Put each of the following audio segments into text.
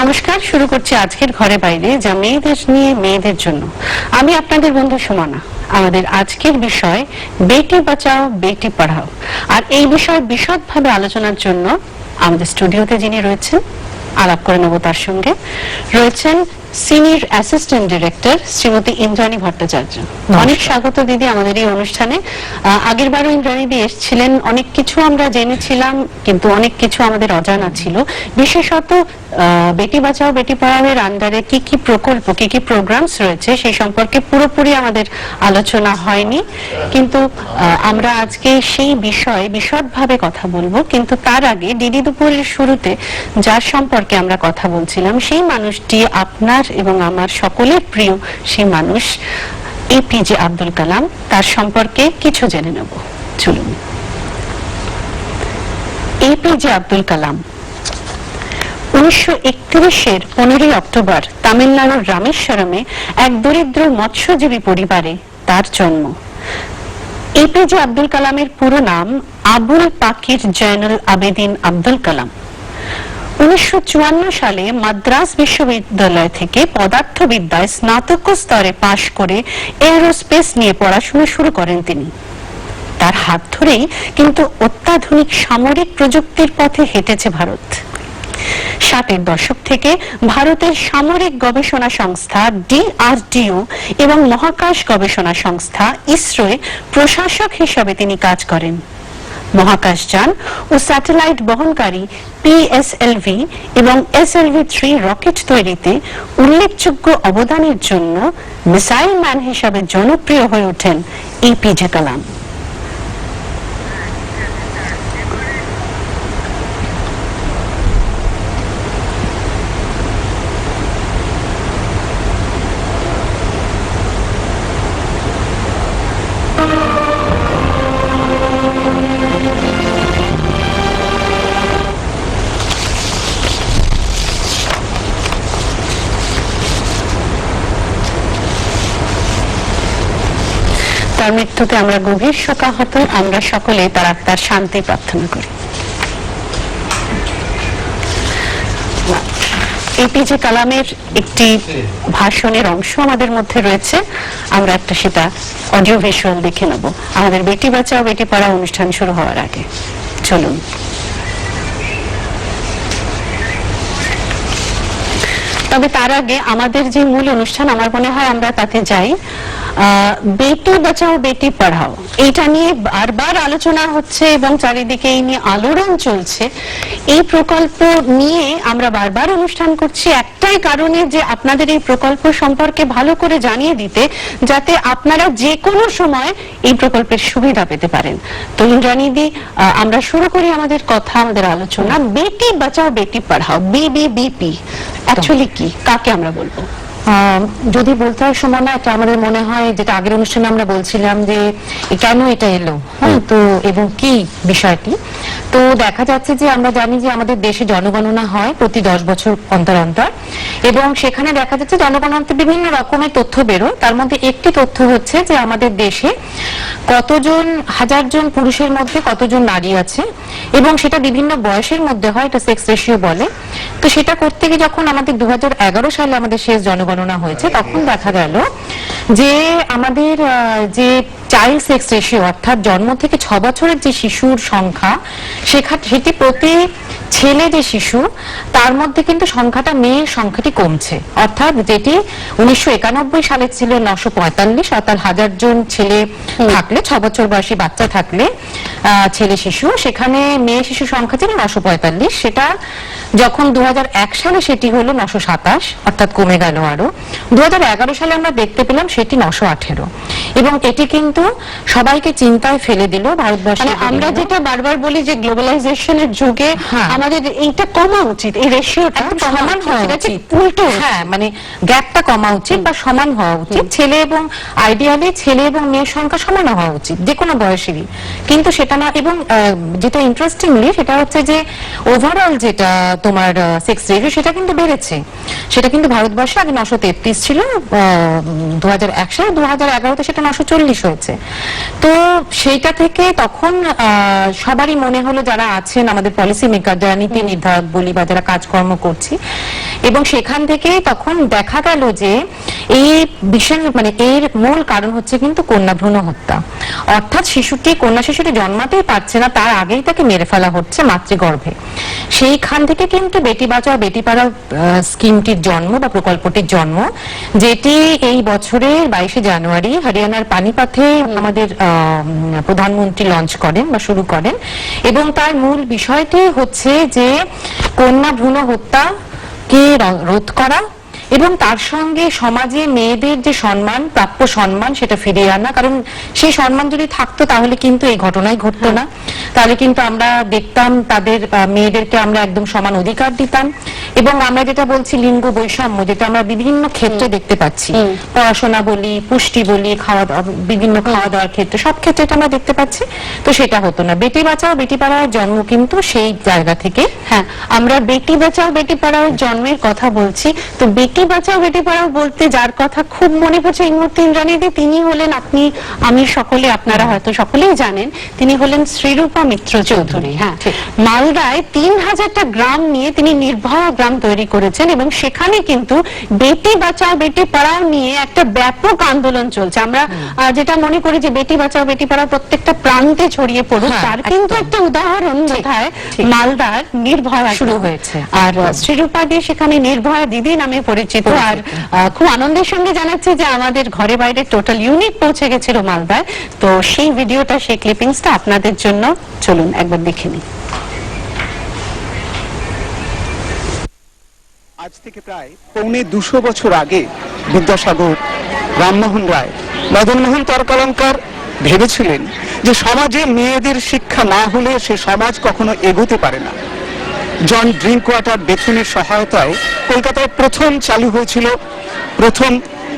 নমস্কার, শুরু করছি আজকের ঘরে বাইরে, যা মেয়েদের নিয়ে মেয়েদের জন্য। আমি আপনাদের বন্ধু সুমনা। আমাদের আজকের বিষয় বেটি বাঁচাও বেটি পড়াও। আর এই বিষয়ে বিশদভাবে আলোচনার জন্য আমাদের স্টুডিওতে যিনি রয়েছেন, আলাপ করে নেব তার সঙ্গে, রয়েছেন senior assistant director Shrimati Indrani Bhattacharya. অনেক স্বাগত দিদি আমাদের এই অনুষ্ঠানে। আগের বারও ইন্দ্রাণী দি এসেছিলেন, অনেক কিছু আমরা জেনেছিলাম, কিন্তু অনেক কিছু আমাদের অজানা ছিল। বিশেষত বেটি বাঁচাও বেটি পড়াও এর আন্ডারে কি কি প্রকল্প, কি কি প্রোগ্রামস রয়েছে সেই সম্পর্কে পুরোপুরি আমাদের আলোচনা হয়নি, কিন্তু আমরা আজকে সেই বিষয়ে বিশদভাবে কথা বলবো। কিন্তু তার আগে ডিডি দুপুরের শুরুতে যার সম্পর্কে আমরা কথা বলছিলাম, সেই মানুষটি আপনার এবং আমার সকলের প্রিয় সেই মানুষ এপিজে আব্দুল কালাম, তার সম্পর্কে কিছু জেনে নেব। চলুন। এপিজে আব্দুল কালাম 1931-এর 15 অক্টোবর তামিলনাড়ুর রামেশ্বরমে এক দরিদ্র মৎস্যজীবী পরিবারে তার জন্ম। এপিজে আব্দুল কালামের পুরো নাম আবুল পাকির জয়নুল আবেদিন আব্দুল কালাম। 1954 সালে মাদ্রাজ বিশ্ববিদ্যালয় থেকে পদার্থবিদ্যায় স্নাতক স্তরে পাশ করে এরোস্পেস নিয়ে পড়াশোনা শুরু করেন তিনি। তার হাত ধরেই কিন্তু অত্যাধুনিক সামরিক প্রযুক্তির পথে হেঁটেছে ভারত। 60-এর দশক থেকে ভারতের সামরিক গবেষণা সংস্থা DRDO এবং মহাকাশ গবেষণা সংস্থা ইসরোয় প্রশাসক হিসাবে তিনি কাজ করেন। মহাকাশযান ও স্যাটেলাইট বহনকারী PSLV এবং SLV-3 রকেট তৈরিতে উল্লেখযোগ্য অবদানের জন্য মিসাইল ম্যান হিসাবে জনপ্রিয় হয়ে ওঠেন এপিজে কালাম। তার মৃত্যুতে আমরা গভীর শোকাহত, আমরা সকলে তার আত্মার শান্তি প্রার্থনা করি। এপিজে কালামের একটি ভাষণের অংশ আমাদের মধ্যে রয়েছে, আমরা একটা সেটা অডিও ভিজুয়াল দেখে নেব আমাদের বেটি বাঁচাও বেটি পড়াও অনুষ্ঠান শুরু হওয়ার আগে। চলুন। তবে তার আগে আমাদের যে মূল অনুষ্ঠান, আমার মনে হয় আমরা তাতে যাই। বেটি বাঁচাও বেটি পড়াও, এইটা নিয়ে বারবার আলোচনা হচ্ছে এবং চারিদিকে এই নিয়ে আলোড়ন চলছে। এই প্রকল্প নিয়ে আমরা বারবার অনুষ্ঠান করছি একটাই কারণে, যে আপনাদের এই প্রকল্প সম্পর্কে ভালো করে জানিয়ে দিতে, যাতে আপনারা যে কোনো সময় এই প্রকল্পের সুবিধা পেতে পারেন। তো ইন্দ্রাণী দি, আমরা শুরু করি আমাদের কথা, আমাদের আলোচনা। বেটি বাঁচাও বেটি পড়াও, BBBP অ্যাকচুয়ালি কি, কাকে আমরা বলবো? যদি বলতে হয় সুমনা, এটা আমাদের মনে হয়, যেটা আগের অনুষ্ঠানে আমরা বলছিলাম যে কেন এটা এলো, তো এবং কি বিষয়টি। তো দেখা যাচ্ছে যে আমরা জানি যে আমাদের দেশে জনগণনা হয় প্রতি 10 বছর অন্তর অন্তর, এবং সেখানে দেখা যাচ্ছে জনগণনাতে বিভিন্ন রকমের তথ্য বেরোয়। তার মধ্যে একটি তথ্য হচ্ছে যে আমাদের দেশে কতজন, 1000 জন পুরুষের মধ্যে কতজন নারী আছে, এবং সেটা বিভিন্ন বয়সের মধ্যে হয়, এটা সেক্স রেশিও বলে। তো সেটা করতে গিয়ে যখন আমাদের 2011 সালে আমাদের শেষ জনগণনা হয়েছে, তখন দেখা গেল যে আমাদের যে চাইল্ড সেক্স রেশিও, অর্থাৎ জন্ম থেকে 6 বছরের যে শিশুর সংখ্যা, সেটি প্রতি ছেলে যে শিশু, তার মধ্যে কিন্তু সংখ্যাটা, মেয়ের সংখ্যাটি কমছে। অর্থাৎ যেটি 1991 সালে ছিল 945, অর্থাৎ 1000 জন ছেলে থাকলে, 6 বছর বয়সী বাচ্চা থাকলে ছেলে শিশু, সেখানে মেয়ে শিশু সংখ্যা ছিল 945। সেটা যখন 2001 সালে সেটি হলো 927, অর্থাৎ কমে গেল আরো। 2011 সালে আমরা দেখতে পেলাম সেটি 918, এবং এটি কিন্তু সবাইকে চিন্তায় ফেলে দিল ভারতবর্ষে। আমরা যেটা বারবার বলি যে গ্লোবালাইজেশনের যুগে আমাদের এইটা কমা উচিত, এই রেশিওটা সমান হওয়া উচিত, উল্টো, মানে গ্যাপটা কমা উচিত বা সমান হওয়া উচিত। ছেলে এবং আইডিয়ালি ছেলে এবং মেয়ের সংখ্যা সমান হওয়া উচিত যে কোনো বয়সেরই, কিন্তু সেটা না। এবং যেটা ইন্টারেস্টিংলি সেটা হচ্ছে যে ওভারঅল যেটা তোমার সেক্স রেশিও সেটা কিন্তু বেড়েছে। সেটা কিন্তু ভারতবর্ষে আগে 933 ছিল, 2001 সালে, 2011তে সেটা 940 হয়েছে। তো সেইটা থেকে তখন সবারই মনে হলো, যারা আছেন আমাদের পলিসি মেকার, যারা নীতি নির্ধারক বলি বা যারা কাজকর্ম করছি, এবং সেখান থেকে তখন দেখা গেল যে এই বিষয় মানে এর মূল কারণ হচ্ছে কিন্তু কন্যা ভ্রূণ হত্যা। অর্থাৎ কন্যা শিশুটি জন্মাতেই পারছে না, তার আগেই তাকে মেরে ফেলা হচ্ছে মাতৃগর্ভে। সেইখান থেকে কিন্তু বেটি বাঁচাও বেটি পড়াও স্কিমটির জন্ম বা প্রকল্পটির জন্ম, যেটি এই বছরের 22শে জানুয়ারি হরিয়ানার পানিপথে আমাদের প্রধানমন্ত্রী লঞ্চ করেন বা শুরু করেন। এবং তার মূল বিষয়টি হচ্ছে যে কন্যা ভ্রূণ হত্যাকে রোধ করা এবং তার সঙ্গে সমাজে মেয়েদের যে সম্মান, প্রাপ্য সম্মান, সেটা ফিরিয়ে আনা। কারণ সেই সম্মান যদি থাকতো তাহলে কিন্তু এই ঘটনাই ঘটতো না। তাহলে কিন্তু আমরা দেখতাম তাদের মেয়েদেরকে আমরা একদম সমান অধিকার দিতাম। এবং আমরা যেটা বলছি লিঙ্গ বৈষম্য, যেটা আমরা বিভিন্ন ক্ষেত্রে দেখতে পাচ্ছি, পড়াশোনা বলি, পুষ্টি বলি, বিভিন্ন খাওয়া দাওয়ার ক্ষেত্রে, সব ক্ষেত্রে এটা আমরা দেখতে পাচ্ছি। তো সেটা হতো না। বেটি বাঁচাও বেটি পড়াও জন্ম কিন্তু সেই জায়গা থেকে। হ্যাঁ, আমরা বেটি বাঁচাও বেটি পড়াও জন্মের কথা বলছি। তো বেটি বাঁচাও বেটি পড়াও বলতে যার কথা খুব মনে পড়ছে এই মুহূর্তে ইন্দ্রাণীদি, তিনি হলেন, আমি সকলে, আপনারা হয়তো সকলেই জানেন, তিনি হলেন শ্রীরূপা মিত্র চৌধুরী। হ্যাঁ, মালদায় 3000টা গ্রাম নিয়ে তিনি নির্ভয়া গ্রাম তৈরি করেছেন এবং সেখানে কিন্তু বেটি বাঁচাও বেটি পড়াও নিয়ে একটা ব্যাপক আন্দোলন চলছে। আমরা যেটা মনে করি যে বেটি বাঁচাও বেটি পড়াও প্রত্যেকটা প্রান্তে ছড়িয়ে পড়ুক, তার কিন্তু একটা উদাহরণ বোধহয় মালদার নির্ভয়া শুরু হয়েছে। আর শ্রীরূপা দি সেখানে নির্ভয়া দিদি নামে পরিচিত। আর খুব আনন্দের সঙ্গে জানাচ্ছে যে আমাদের ঘরে বাইরে টোটাল ইউনিট পৌঁছে গেছিল মালদায়। তো সেই ভিডিওটা, সেই ক্লিপিংসটা আপনাদের জন্য, চলুন একবার দেখে নিই। আজ থেকে প্রায় 250 বছর আগে বিদ্যাসাগর, রামমোহন রায়, মদনমোহন তর্কালঙ্কার ভেবেছিলেন যে সমাজে মেয়েদের শিক্ষা না হলে সে সমাজ কখনো এগোতে পারে না। জন ড্রিঙ্কওয়াটার বেথুনের সহায়তায় কলকাতায় প্রথম চালু হয়েছিল প্রথম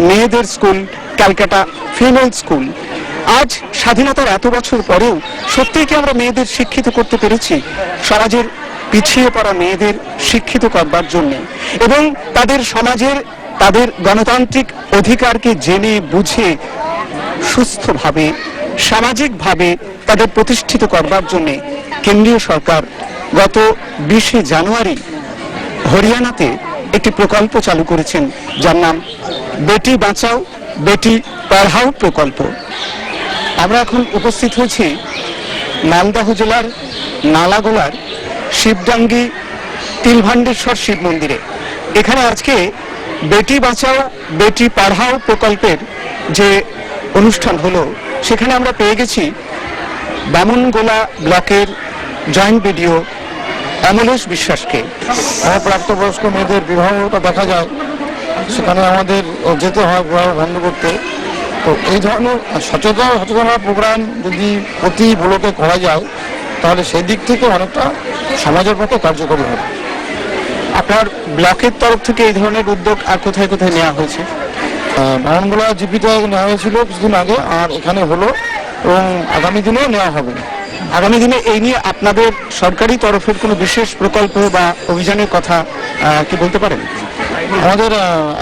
মেয়েদের স্কুল, ক্যালকাটা ফিমেল স্কুল। আজ স্বাধীনতার এত বছর পরেও সত্যিই কি আমরা মেয়েদের শিক্ষিত করতে পেরেছি? সমাজের পিছিয়ে পড়া মেয়েদের শিক্ষিত করবার জন্য এবং তাদের সমাজের, তাদের গণতান্ত্রিক অধিকারকে জেনে বুঝে সুস্থভাবে, সামাজিকভাবে তাদের প্রতিষ্ঠিত করবার জন্য কেন্দ্রীয় সরকার গত 20শে জানুয়ারি হরিয়ানাতে একটি প্রকল্প চালু করেছেন, যার নাম বেটি বাঁচাও বেটি পড়াও প্রকল্প। আমরা এখন উপস্থিত হয়েছি মালদহ জেলার নালাগোলার শিবডাঙ্গি তিলভান্ডেশ্বর শিব মন্দিরে। এখানে আজকে বেটি বাঁচাও বেটি পড়াও প্রকল্পের যে অনুষ্ঠান হলো, সেখানে আমরা পেয়ে গেছি বামনগোলা ব্লকের জয়েন্ট বিডিও অমলেশ বিশ্বাসকে। আমার প্রাপ্তবয়স্ক মেয়েদের বিবাহটা দেখা যায়, সেখানে আমাদের যেতে হয় বিবাহ বন্ধ করতে। তো এই ধরনের সচেতনতা প্রোগ্রাম যদি প্রতি ব্লকে করা যায় তাহলে সেই দিক থেকে অনেকটা সমাজের পক্ষে কার্যকরী হবে। আপনার ব্লকের তরফ থেকে এই ধরনের উদ্যোগ আর কোথায় কোথায় নেওয়া হয়েছে? বামনগোলা জিপিতে নেওয়া হয়েছিল কিছুদিন আগে, আর এখানে হলো, এবং আগামী দিনেও নেওয়া হবে। আগামী দিনে এই নিয়ে আপনাদের সরকারি তরফের কোনো বিশেষ প্রকল্প বা অভিযানের কথা কি বলতে পারেন? আমাদের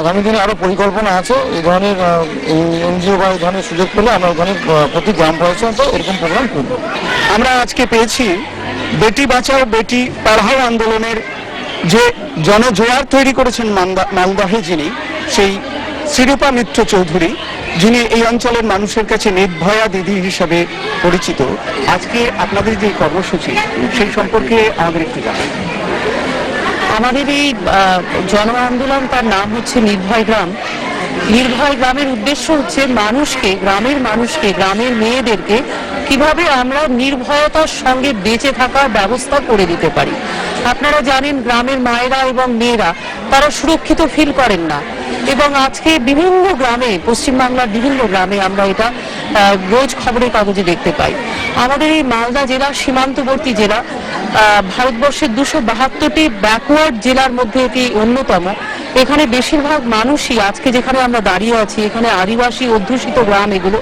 আগামী দিনে আরো পরিকল্পনা আছে। এই ধরনের এনজিও বা এই ধরনের সুযোগ পেলে আমরা ওখানে প্রতি গ্রাম পঞ্চায়েতে এরকম প্রোগ্রাম করব। আমরা আজকে পেয়েছি বেটি বাঁচাও বেটি পড়াও আন্দোলনের যে জনজোয়ার তৈরি করেছেন মালদহে যিনি, সেই শ্রীরূপা মিত্র চৌধুরী, যিনি এই অঞ্চলের মানুষের কাছে নির্ভয়া দিদি হিসাবে পরিচিত। আজকে আপনাদের যে কর্মসূচি, সেই সম্পর্কে আমাদের একটু জানান। আমাদের এই জন আন্দোলন, তার নাম হচ্ছে নির্ভয় গ্রাম। নির্ভয় গ্রামের উদ্দেশ্য হচ্ছে মানুষকে, গ্রামের মানুষকে, গ্রামের মেয়েদেরকে কিভাবে আমরা নির্ভয়তার সঙ্গে বেঁচে থাকার ব্যবস্থা করে দিতে পারি। আপনারা জানেন গ্রামের মায়েরা এবং মেয়েরা তারা সুরক্ষিত ফিল করেন না, এবং আজকে বিভিন্ন গ্রামে, পশ্চিমবাংলার বিভিন্ন গ্রামে আমরা এটা রোজ খবরের কাগজে দেখতে পাই। আমাদের এই মালদা জেলা সীমান্তবর্তী জেলা, ভারতবর্ষের 272টি ব্যাকওয়ার্ড জেলার মধ্যে এটি অন্যতম। এখানে বেশিরভাগ মানুষই, আজকে যেখানে আমরা দাঁড়িয়ে আছি, এখানে আদিবাসী অধ্যুষিত গ্রাম এগুলো।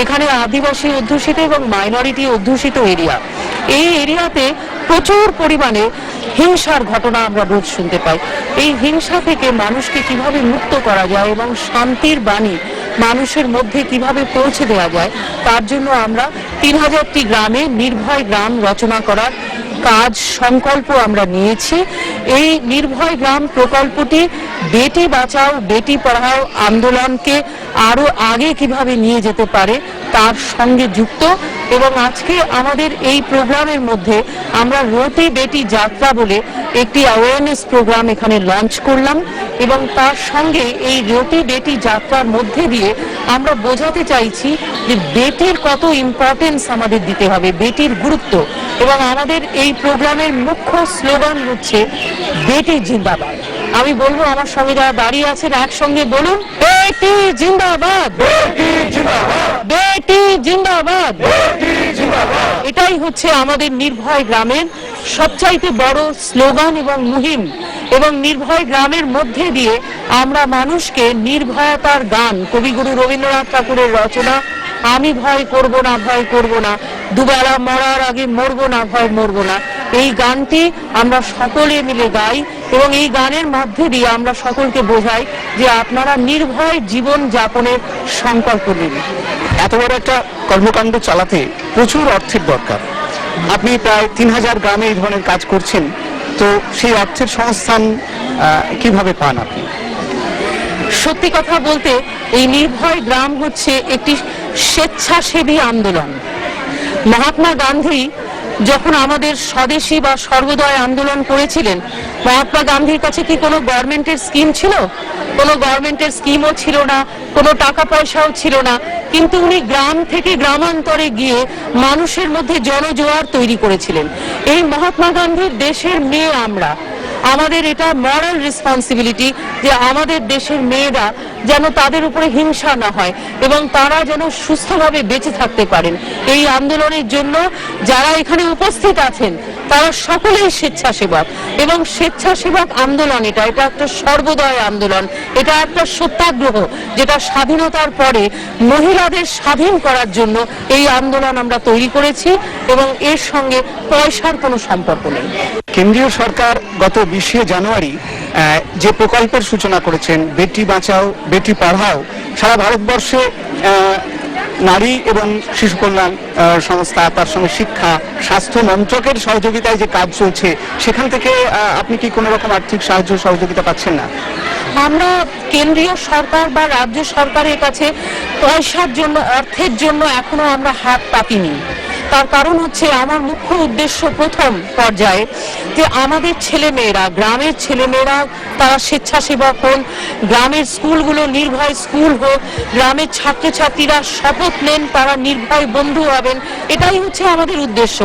এখানে আদিবাসী অধ্যুষিত এবং মাইনরিটি অধ্যুষিত এরিয়া। এই এরিয়াতে প্রচুর পরিমাণে হিংসার ঘটনা আমরা রোজ শুনতে পাই। এই হিংসা থেকে মানুষকে কিভাবে মুক্ত করা যায় এবং শান্তির বাণী মানুষের মধ্যে কিভাবে পৌঁছে দেওয়া যায়, তার জন্য আমরা 3000টি গ্রামে নির্ভয় গ্রাম রচনা করার কাজ সংকল্প আমরা নিয়েছি। এই নির্ভয় গ্রাম প্রকল্পটি বেটি বাঁচাও বেটি পড়াও আন্দোলনকে আরো আগে কিভাবে নিয়ে যেতে পারে তার সঙ্গে যুক্ত। এবং আজকে আমাদের এই প্রোগ্রামের মধ্যে আমরা রোটি বেটি যাত্রা বলে একটি অ্যাওয়ারনেস প্রোগ্রাম এখানে লঞ্চ করলাম এবং তার সঙ্গে এই রোটি বেটি যাত্রার মধ্যে দিয়ে আমরা বোঝাতে চাইছি যে বেটির কত ইম্পর্টেন্স আমাদের দিতে হবে, বেটির গুরুত্ব। এবং আমাদের এই প্রোগ্রামের মুখ্য স্লোগান হচ্ছে বেটি জিন্দাবাদ। আমি বলবো আমার সঙ্গে যারা দাঁড়িয়ে আছেন একসঙ্গে বলুন, বেটি জিন্দাবাদ, বেটি জিন্দাবাদ। এটাই হচ্ছে আমাদের নির্ভয় গ্রামের সবচাইতে বড় স্লোগান এবং মুহিম। এবং নির্ভয় গ্রামের মধ্যে দিয়ে আমরা মানুষকে নির্ভয়তার গান, কবিগুরু রবীন্দ্রনাথ ঠাকুরের রচনা আমি ভয় করব না, ভয় করব না, দুবেলা মরার আগে মরবো না, ভয় মরবো না, এই গানটি আমরা সকলে মিলে গাই এবং এই গানের মধ্যে দিয়ে আমরা সকলকে বোঝাই যে আপনারা নির্ভয় জীবন যাপনের সংকল্প নিন। এত বড় একটা কর্মকাণ্ড চালাতে প্রচুর অর্থের দরকার। আপনি প্রায় 3000 গ্রামে এই ধরনের কাজ করছেন, তো সেই অর্থের সংস্থান কিভাবে পান আপনি? সত্যি কথা বলতে এই নির্ভয় গ্রাম হচ্ছে একটি স্বেচ্ছাসেবী আন্দোলন। মহাত্মা গান্ধী যখন আমাদের স্বদেশী বা সর্বোদয় আন্দোলন করেছিলেন, মহাত্মা গান্ধীর কাছে কি কোনো গভর্নমেন্টের স্কিম ছিল? কোনো গভর্নমেন্টের স্কিমও ছিল না, কোনো টাকা পয়সাও ছিল না, কিন্তু উনি গ্রাম থেকে গ্রামান্তরে গিয়ে মানুষের মধ্যে জনজোয়ার তৈরি করেছিলেন। এই মহাত্মা গান্ধীর দেশের মেয়ে আমরা, আমাদের এটা মরাল রেসপন্সিবিলিটি যে আমাদের দেশের মেয়েরা যেন তাদের উপরে হিংসা না হয় এবং তারা যেন সুস্থভাবে বেঁচে থাকতে পারেন। এই আন্দোলনের জন্য যারা এখানে উপস্থিত আছেন তারা সকলেই স্বেচ্ছাসেবক এবং স্বেচ্ছাসেবক আন্দোলন এটা একটা সর্বোদয় আন্দোলন, এটা একটা সত্যাগ্রহ যেটা স্বাধীনতার পরে মহিলাদের স্বাধীন করার জন্য এই আন্দোলন আমরা তৈরি করেছি এবং এর সঙ্গে পয়সার কোনো সম্পর্ক নেই। কেন্দ্রীয় সরকার গত 20শে জানুয়ারি যে প্রকল্পের সূচনা করেছেন, বেটি বাঁচাও বেটি পড়াও, সারা ভারতবর্ষে নারী এবং শিশু কল্যাণ সংস্থা, তার সঙ্গে শিক্ষা স্বাস্থ্য মন্ত্রকের সহযোগিতায় যে কাজ চলছে, সেখান থেকে আপনি কি কোনো রকম আর্থিক সাহায্য সহযোগিতা পাচ্ছেন না? আমরা কেন্দ্রীয় সরকার বা রাজ্য সরকারের কাছে পয়সার জন্য, অর্থের জন্য এখনো আমরা হাত পাতিনি। তার কারণ হচ্ছে আমার মুখ্য উদ্দেশ্য প্রথম পর্যায়ে যে আমাদের ছেলেমেয়েরা, গ্রামের ছেলেমেয়েরা তারা স্বেচ্ছাসেবক হন, গ্রামের স্কুলগুলো নির্ভয় স্কুল হোক, গ্রামের ছাত্রছাত্রীরা শপথ নেন তারা নির্ভয় বন্ধু হবেন, এটাই হচ্ছে আমাদের উদ্দেশ্য।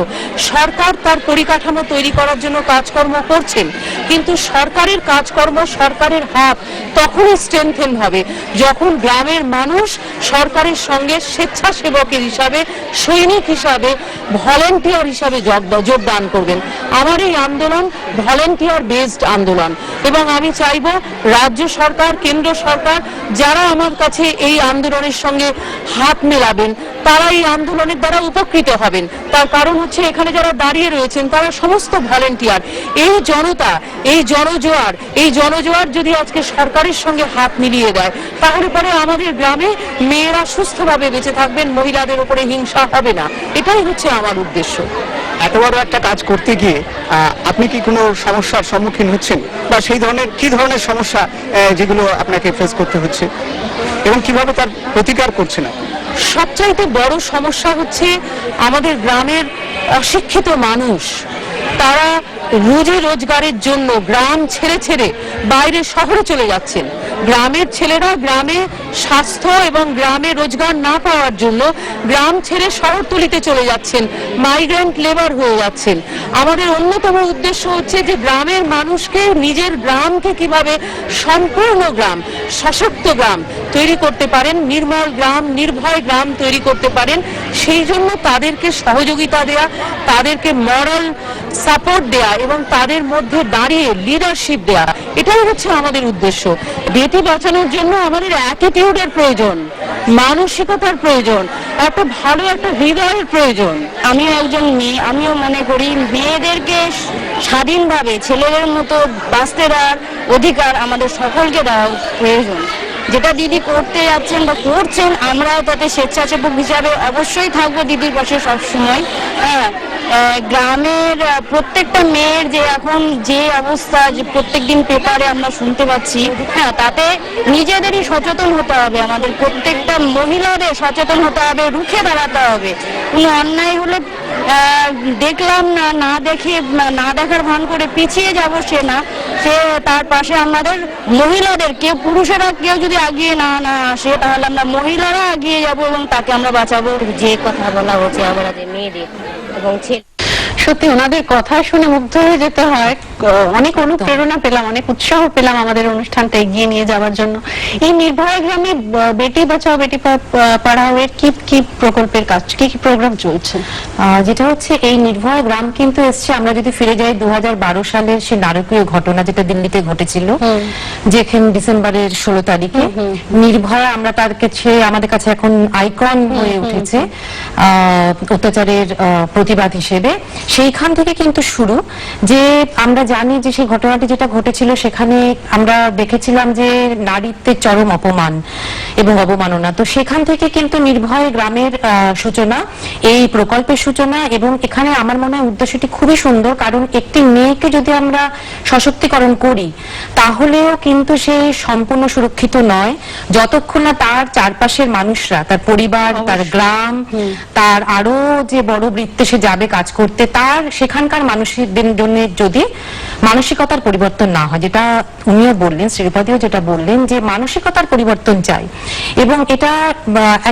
সরকার তার পরিকাঠামো তৈরি করার জন্য কাজকর্ম করছেন, কিন্তু সরকারের কাজকর্ম, সরকারের হাত তখনই স্ট্রেংথেন হবে যখন গ্রামের মানুষ সরকারের সঙ্গে স্বেচ্ছাসেবকের হিসাবে, সৈনিক হিসাবে, ভলেন্টিয়ার হিসাবে যোগদান করবেন। আমার এই আন্দোলন ভলেন্টিয়ার বেসড আন্দোলন এবং আমি চাইব রাজ্য সরকার, কেন্দ্র সরকার যারা আমার কাছে এই আন্দোলনের সঙ্গে হাত মেলাবেন তারা এই আন্দোলনের দ্বারা উপকৃত হবেন। তার কারণ হচ্ছে এখানে যারা দাঁড়িয়ে রয়েছেন তারা সমস্ত ভলেন্টিয়ার। এই জনতা, এই জনজোয়ার যদি আজকে সরকারের সঙ্গে হাত মিলিয়ে দেয় তাহলে পরে আমাদের গ্রামে মেয়েরা সুস্থভাবে বেঁচে থাকবেন, মহিলাদের উপরে হিংসা হবে না। এটাই হচ্ছে আমার উদ্দেশ্য। এত বড় একটা কাজ করতে গিয়ে আপনি কি কোনো সমস্যার সম্মুখীন হচ্ছেন, বা সেই ধরনের কি ধরনের সমস্যা যেগুলো আপনাকে ফেস করতে হচ্ছে এবং কিভাবে তার প্রতিকার করছেন? সবচাইতে বড় সমস্যা হচ্ছে আমাদের গ্রামের অশিক্ষিত মানুষ, তারা রুজি রোজগারের জন্য গ্রাম ছেড়ে ছেড়ে বাইরে শহরে চলে যাচ্ছেন। গ্রামের ছেলেরা গ্রামে স্বাস্থ্য এবং গ্রামে রোজগার না পাওয়ার জন্য গ্রাম ছেড়ে শহরতলিতে চলে যাচ্ছেন, মাইগ্রেন্ট লেবার হয়ে যাচ্ছেন। আমাদের অন্যতম উদ্দেশ্য হচ্ছে যে গ্রামের মানুষকে, নিজের গ্রামকে কিভাবে সম্পূর্ণ গ্রাম, সশক্ত গ্রাম তৈরি করতে পারেন, নির্মল গ্রাম, নির্ভয় গ্রাম তৈরি করতে পারেন, সেই জন্য তাদেরকে সহযোগিতা দেয়া, তাদেরকে মরাল সাপোর্ট দেয়া এবং তাদের মধ্যে দাঁড়িয়ে লিডারশিপ দেয়া, এটাই হচ্ছে আমাদের উদ্দেশ্য। বেটি বাঁচানোর জন্য আমাদের অ্যাটিটিউডের প্রয়োজন, মানসিকতার প্রয়োজন, একটা ভালো একটা হৃদয়ের প্রয়োজন। আমি একজন মেয়ে, আমিও মনে করি মেয়েদেরকে স্বাধীনভাবে ছেলেদের মতো বাঁচতে দেওয়ার অধিকার আমাদের সকলকে দেওয়া প্রয়োজন। যেটা দিদি করতে যাচ্ছেন বা করছেন, আমরাও তাতে স্বেচ্ছাসেবক হিসাবে অবশ্যই থাকবো দিদির পাশে সবসময়। হ্যাঁ, গ্রামের প্রত্যেকটা মেয়ের যে এখন যে অবস্থা, যে প্রত্যেকদিন পেপারে আমরা শুনতে পাচ্ছি, হ্যাঁ, তাতে নিজেদেরই সচেতন হতে হবে, আমাদের প্রত্যেকটা মহিলাদের সচেতন হতে হবে, রুখে দাঁড়াতে হবে। কোনো অন্যায় হলে দেখলাম না, না দেখে না দেখার ভান করে পিছিয়ে যাব সে না, সে তার পাশে আমাদের মহিলাদের, কেউ পুরুষেরা কেউ যদি আগিয়ে না আসে, তাহলে আমরা মহিলারা এগিয়ে যাব এবং তাকে আমরা বাঁচাবো। যে কথা বলা হচ্ছে আমরা যে মেয়েদের এবং ছেলে, সত্যি ওনাদের কথা শুনে মুগ্ধ হয়ে যেতে হয়। অনেক অনুপ্রেরণা পেলাম, অনেক উৎসাহ পেলাম আমাদের অনুষ্ঠানটা এগিয়ে নিয়ে যাওয়ার জন্য। এই নির্ভয়া গ্রামে বেটি বাঁচাও বেটি পড়াও এর কি প্রকল্পের কাজ, কি প্রোগ্রাম চলছে? যেটা হচ্ছে এই নির্ভয়া গ্রাম কিন্তু এসছে, আমরা যদি ফিরে যাই 2012 সালের সেই নারকীয় ঘটনা যেটা দিল্লিতে ঘটেছিল, যেখানে ডিসেম্বরের 16 তারিখে নির্ভয়া, আমরা তার কাছে, আমাদের কাছে এখন আইকন হয়ে উঠেছে অত্যাচারের প্রতিবাদ হিসেবে। সেইখান থেকে কিন্তু শুরু, যে আমরা জানি যে সেই ঘটনাটি যেটা ঘটেছিল সেখানে আমরা দেখেছিলাম যে নারীত্বের চরম অপমান এবং অবমাননা। তো সেখান থেকে কিন্তু নির্ভয় গ্রামের সূচনা, এই প্রকল্পের সূচনা। এবং এখানে আমার মনে হয় উদ্দেশ্যটি খুবই সুন্দর, কারণ একটি মেয়েকে যদি আমরা সশক্তিকরণ করি তাহলেও কিন্তু সে সম্পূর্ণ সুরক্ষিত নয় যতক্ষণ না তার চারপাশের মানুষরা, তার পরিবার, তার গ্রাম, তার আরো যে বড় বৃত্তে সে যাবে কাজ করতে, তার সেখানকার মানুষদের জন্য যদি মানসিকতার পরিবর্তন না হয়, যেটা উনিও বললেন, শ্রীপদিও যেটা বললেন, যে মানসিকতার পরিবর্তন চাই। এবং এটা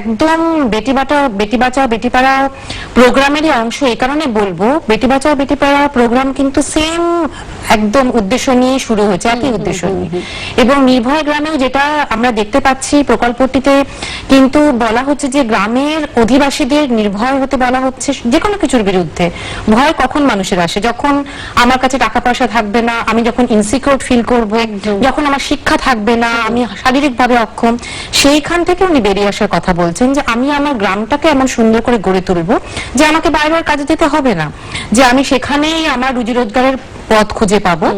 একদম বেটি বাঁচাও বেটি পড়াও প্রোগ্রামেরই অংশ। এই কারণে বলবো, বেটি বাঁচাও বেটি পড়াও প্রোগ্রাম কিন্তু সেম একদম উদ্দেশ্য নিয়ে শুরু হয়েছে, একই উদ্দেশ্য নিয়ে। এবং নির্ভয়া গ্রামেও যেটা আমরা দেখতে পাচ্ছি প্রকল্পটিতে কিন্তু বলা হচ্ছে যে গ্রামের অধিবাসীদের নির্ভয় হতে বলা হচ্ছে যে কোনো কিছুর বিরুদ্ধে। ভয় কখন মানুষের আসে? যখন আমার কাছে টাকা পয়সা থাকবে না, আমি যখন ইনসিকিউর ফিল করবো, যখন আমার শিক্ষা থাকবে না, আমি শারীরিকভাবে অক্ষম, সেইখান থেকে উনি বেরিয়ে আসার কথা বলছেন যে আমি আমার গ্রামটাকে এমন সুন্দর করে গড়ে তুলবো যে আমাকে বাইরের কাজে যেতে হবে না, যে আমি সেখানেই আমার রুজি রোজগারের পথ খুঁজে পাবো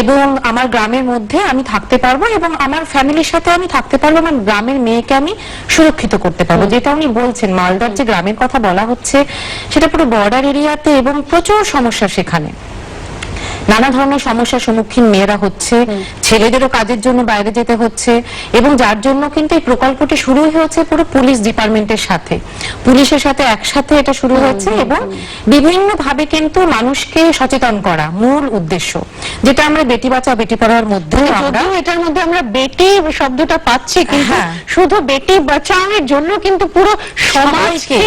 এবং আমার গ্রামের মধ্যে আমি থাকতে পারবো এবং আমার ফ্যামিলির সাথে আমি থাকতে পারবো, আমার গ্রামের মেয়েকে আমি সুরক্ষিত করতে পারবো। যেটা উনি বলছেন, মালদার যে গ্রামের কথা বলা হচ্ছে সেটা পুরো বর্ডার এরিয়াতে এবং প্রচুর সমস্যা, সেখানে নানা ধরনের সমস্যার সম্মুখীন মেয়েরা হচ্ছে, ছেলেদেরও কাজের জন্য বাইরে যেতে হচ্ছে। এবং যার জন্য কিন্তু এই প্রকল্পটি শুরু হয়েছে পুরো পুলিশ ডিপার্টমেন্টের সাথে, পুলিশের সাথে একসাথে এটা শুরু হয়েছে এবং বিভিন্ন ভাবে কিন্তু মানুষকে সচেতন করা মূল উদ্দেশ্য, যেটা আমরা বেটি বাঁচাও বেটি পড়াওর মধ্যে এটার মধ্যে আমরা বেটি শব্দটা পাচ্ছি, কিন্তু শুধু বেটি বাঁচাওয়ের জন্য কিন্তু পুরো সমাজকে